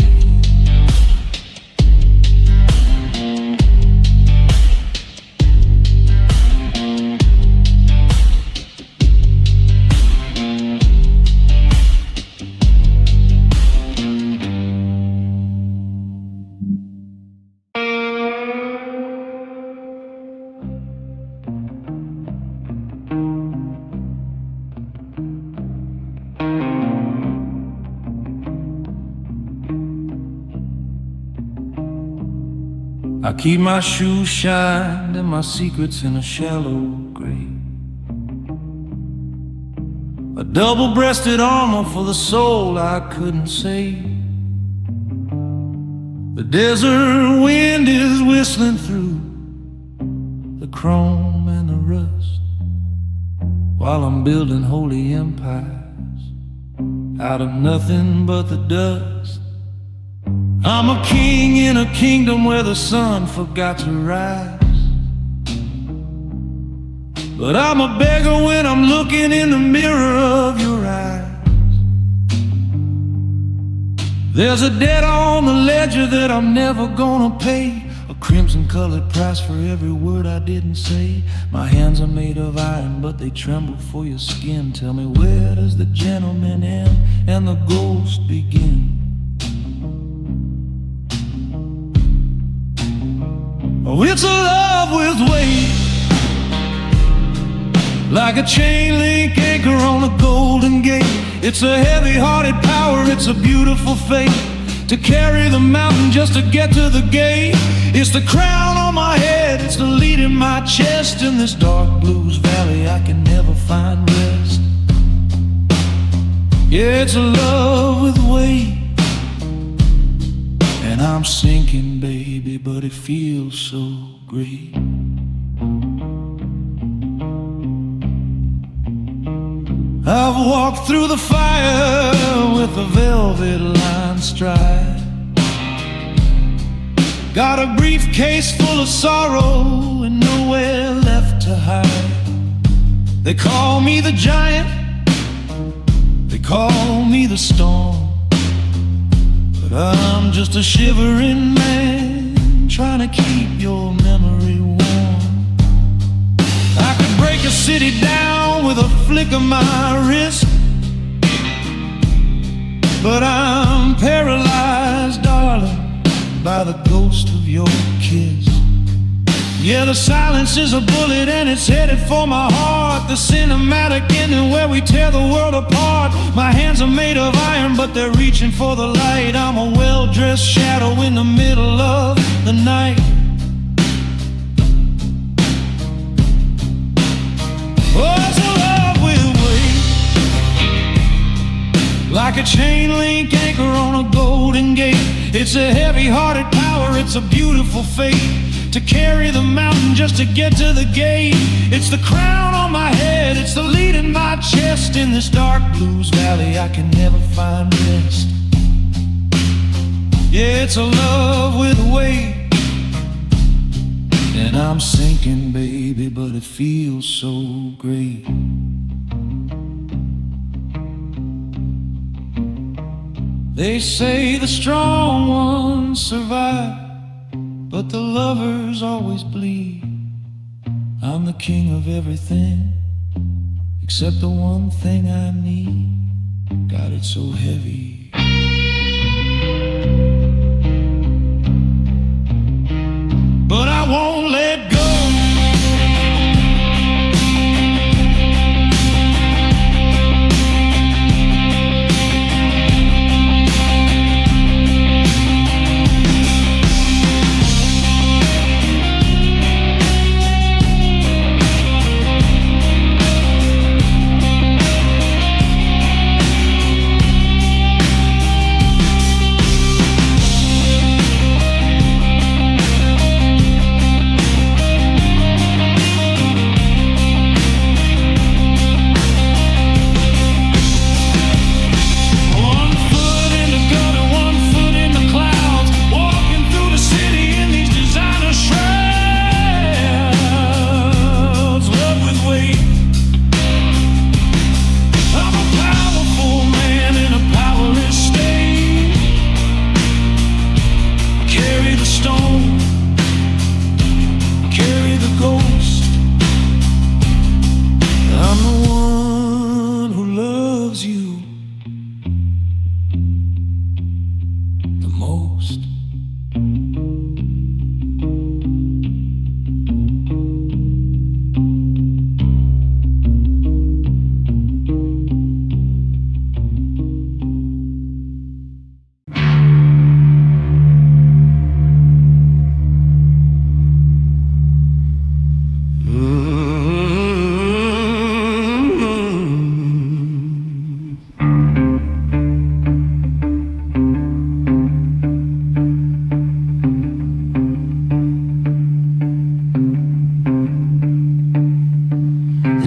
I keep my shoes shined and my secrets in a shallow grave. A double-breasted armor for the soul I couldn't save. The desert wind is whistling through the chrome and the rust, while I'm building holy empires out of nothing but the dust. I'm a king in a kingdom where the sun forgot to rise, but I'm a beggar when I'm looking in the mirror of your eyes. There's a debt on the ledger that I'm never gonna pay, a crimson-colored price for every word I didn't say. My hands are made of iron, but they tremble for your skin. Tell me, where does the gentleman end and the ghost begin? Oh, it's a love with weight, like a chain link anchor on a golden gate. It's a heavy-hearted power, it's a beautiful fate, to carry the mountain just to get to the gate. It's the crown on my head, it's the lead in my chest. In this dark blues valley I can never find rest. Yeah, it's a love with weight, and I'm sinking, baby, but it feels so great. I've walked through the fire with a velvet lined stride, got a briefcase full of sorrow and nowhere left to hide. They call me the giant, they call me the storm, but I'm just a shivering man trying to keep your memory warm. I could break a city down with a flick of my wrist, but I'm paralyzed by the ghost of your kiss. Yeah, the silence is a bullet and it's headed for my heart. The cinematic ending where we tear the world apart. My hands are made of iron, but they're reaching for the light. I'm a well-dressed shadow in the middle of the night. Oh, it's a love with weight, like a chain link anchor on a golden gate. It's a heavy-hearted power, it's a beautiful fate, to carry the mountain just to get to the gate. It's the crown on my head, it's the lead in my chest. In this dark blues valley I can never find rest. Yeah, it's a love with weight, and I'm sinking, baby, but it feels so great. They say the strong ones survive, but the lovers always bleed. I'm the king of everything, except the one thing I need. God, it's so heavy. But I won't let go.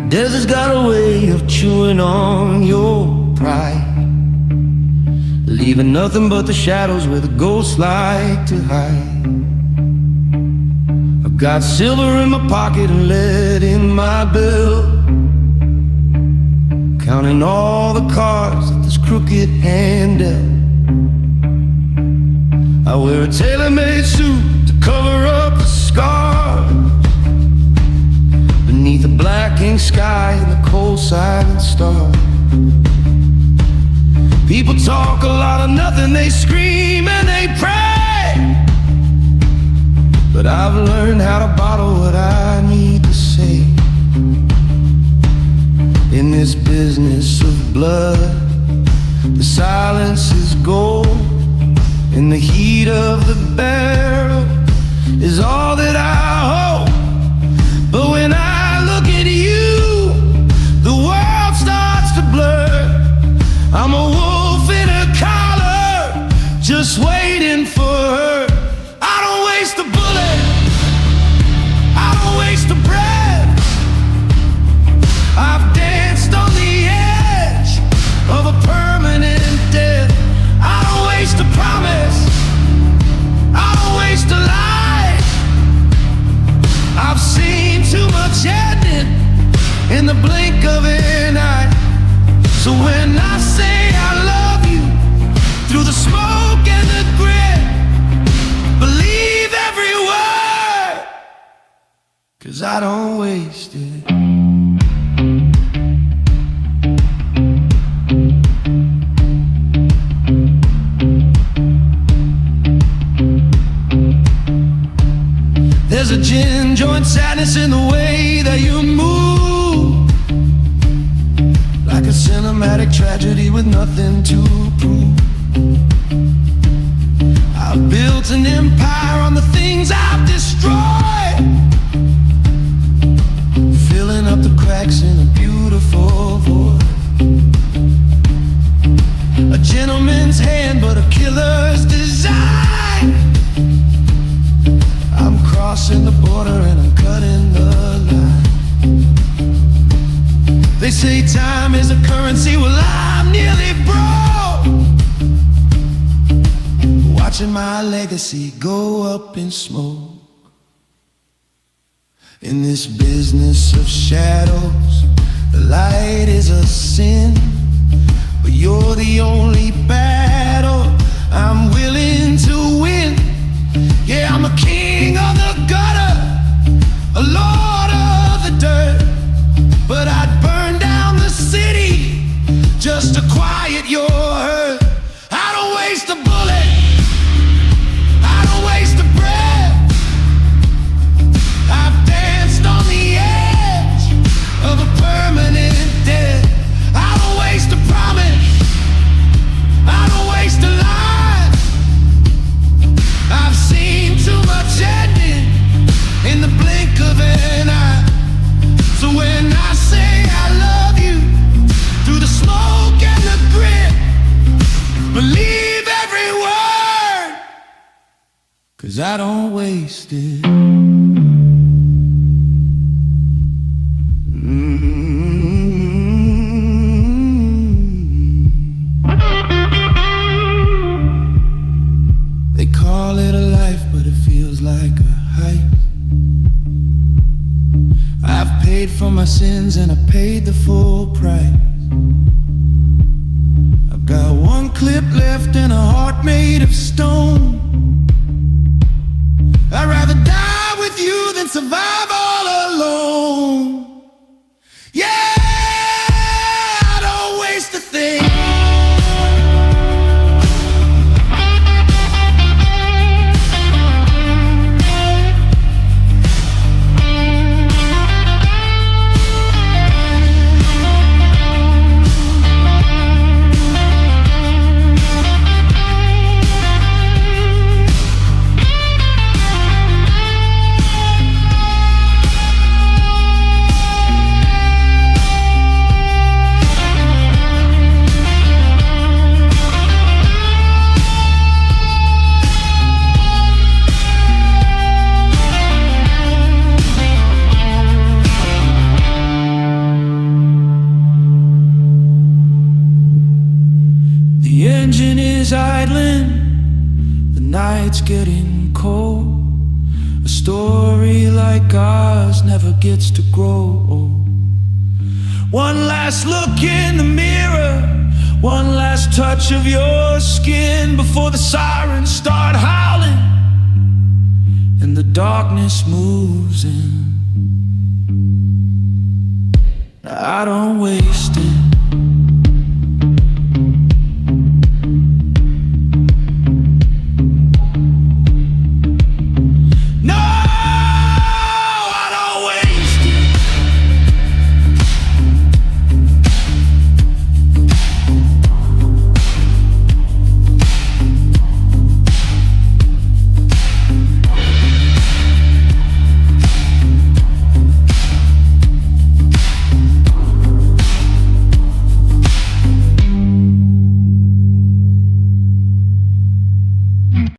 Desert's got a way of chewing on your pride, leaving nothing but the shadows where the ghosts like to hide. I've got silver in my pocket and lead in my belt, counting all the cards that this crooked hand dealt. I wear a tailor-made suit to cover up the scars beneath the blackening sky and the cold silent stars. People talk a lot of nothing, they scream and they pray, but I've learned how to bottle what I need to say. In this business of blood, the silence is gold, and the heat of the barrel is all that I hold. But when I look at you, the world starts to blur. I'm a wolf in a collar, just waiting for her. I don't waste a bullet, I don't waste a breath. I've danced on the edge of a permanent death. I don't waste a promise, I don't waste a lie. I've seen too much ending in the blink of an eye. So when I say I love you through the smoke and the grit, believe every word, 'cause I don't waste it. There's a gin joint sadness in the way that you move, like a cinematic tragedy with nothing to prove. I've built an empire on the things I've destroyed, filling up the cracks in a beautiful void. A gentleman's hand, but a killer's design. I'm crossing the border and I'm cutting the line. They say time is a currency, well I'm nearly broke, watching my legacy go up in smoke. In this business of shadows, the light is a sin, but you're the only battle I'm willing to win. Yeah, I'm a king of the gutter, a lord of the dirt, but I'd burn down the city just to quiet your hurt. I don't waste a bullet, I don't waste a breath. I've danced on the edge of a permanent death. I don't waste a promise, I don't waste a lie. I've seen too much ending in the blink of an eye. So when I say I love you through the smoke and the grit, believe every word, 'cause I don't waste it. They call it a life, but it feels like a heist. I've paid for my sins and I paid the full price. I've got one clip left and a heart made of stone. I'd rather die with you than survive all alone. Yeah, I don't waste a thing. The engine is idling, the night's getting cold. A story like ours never gets to grow old. One last look in the mirror, one last touch of your skin before the sirens start howling and the darkness moves in. I don't waste it.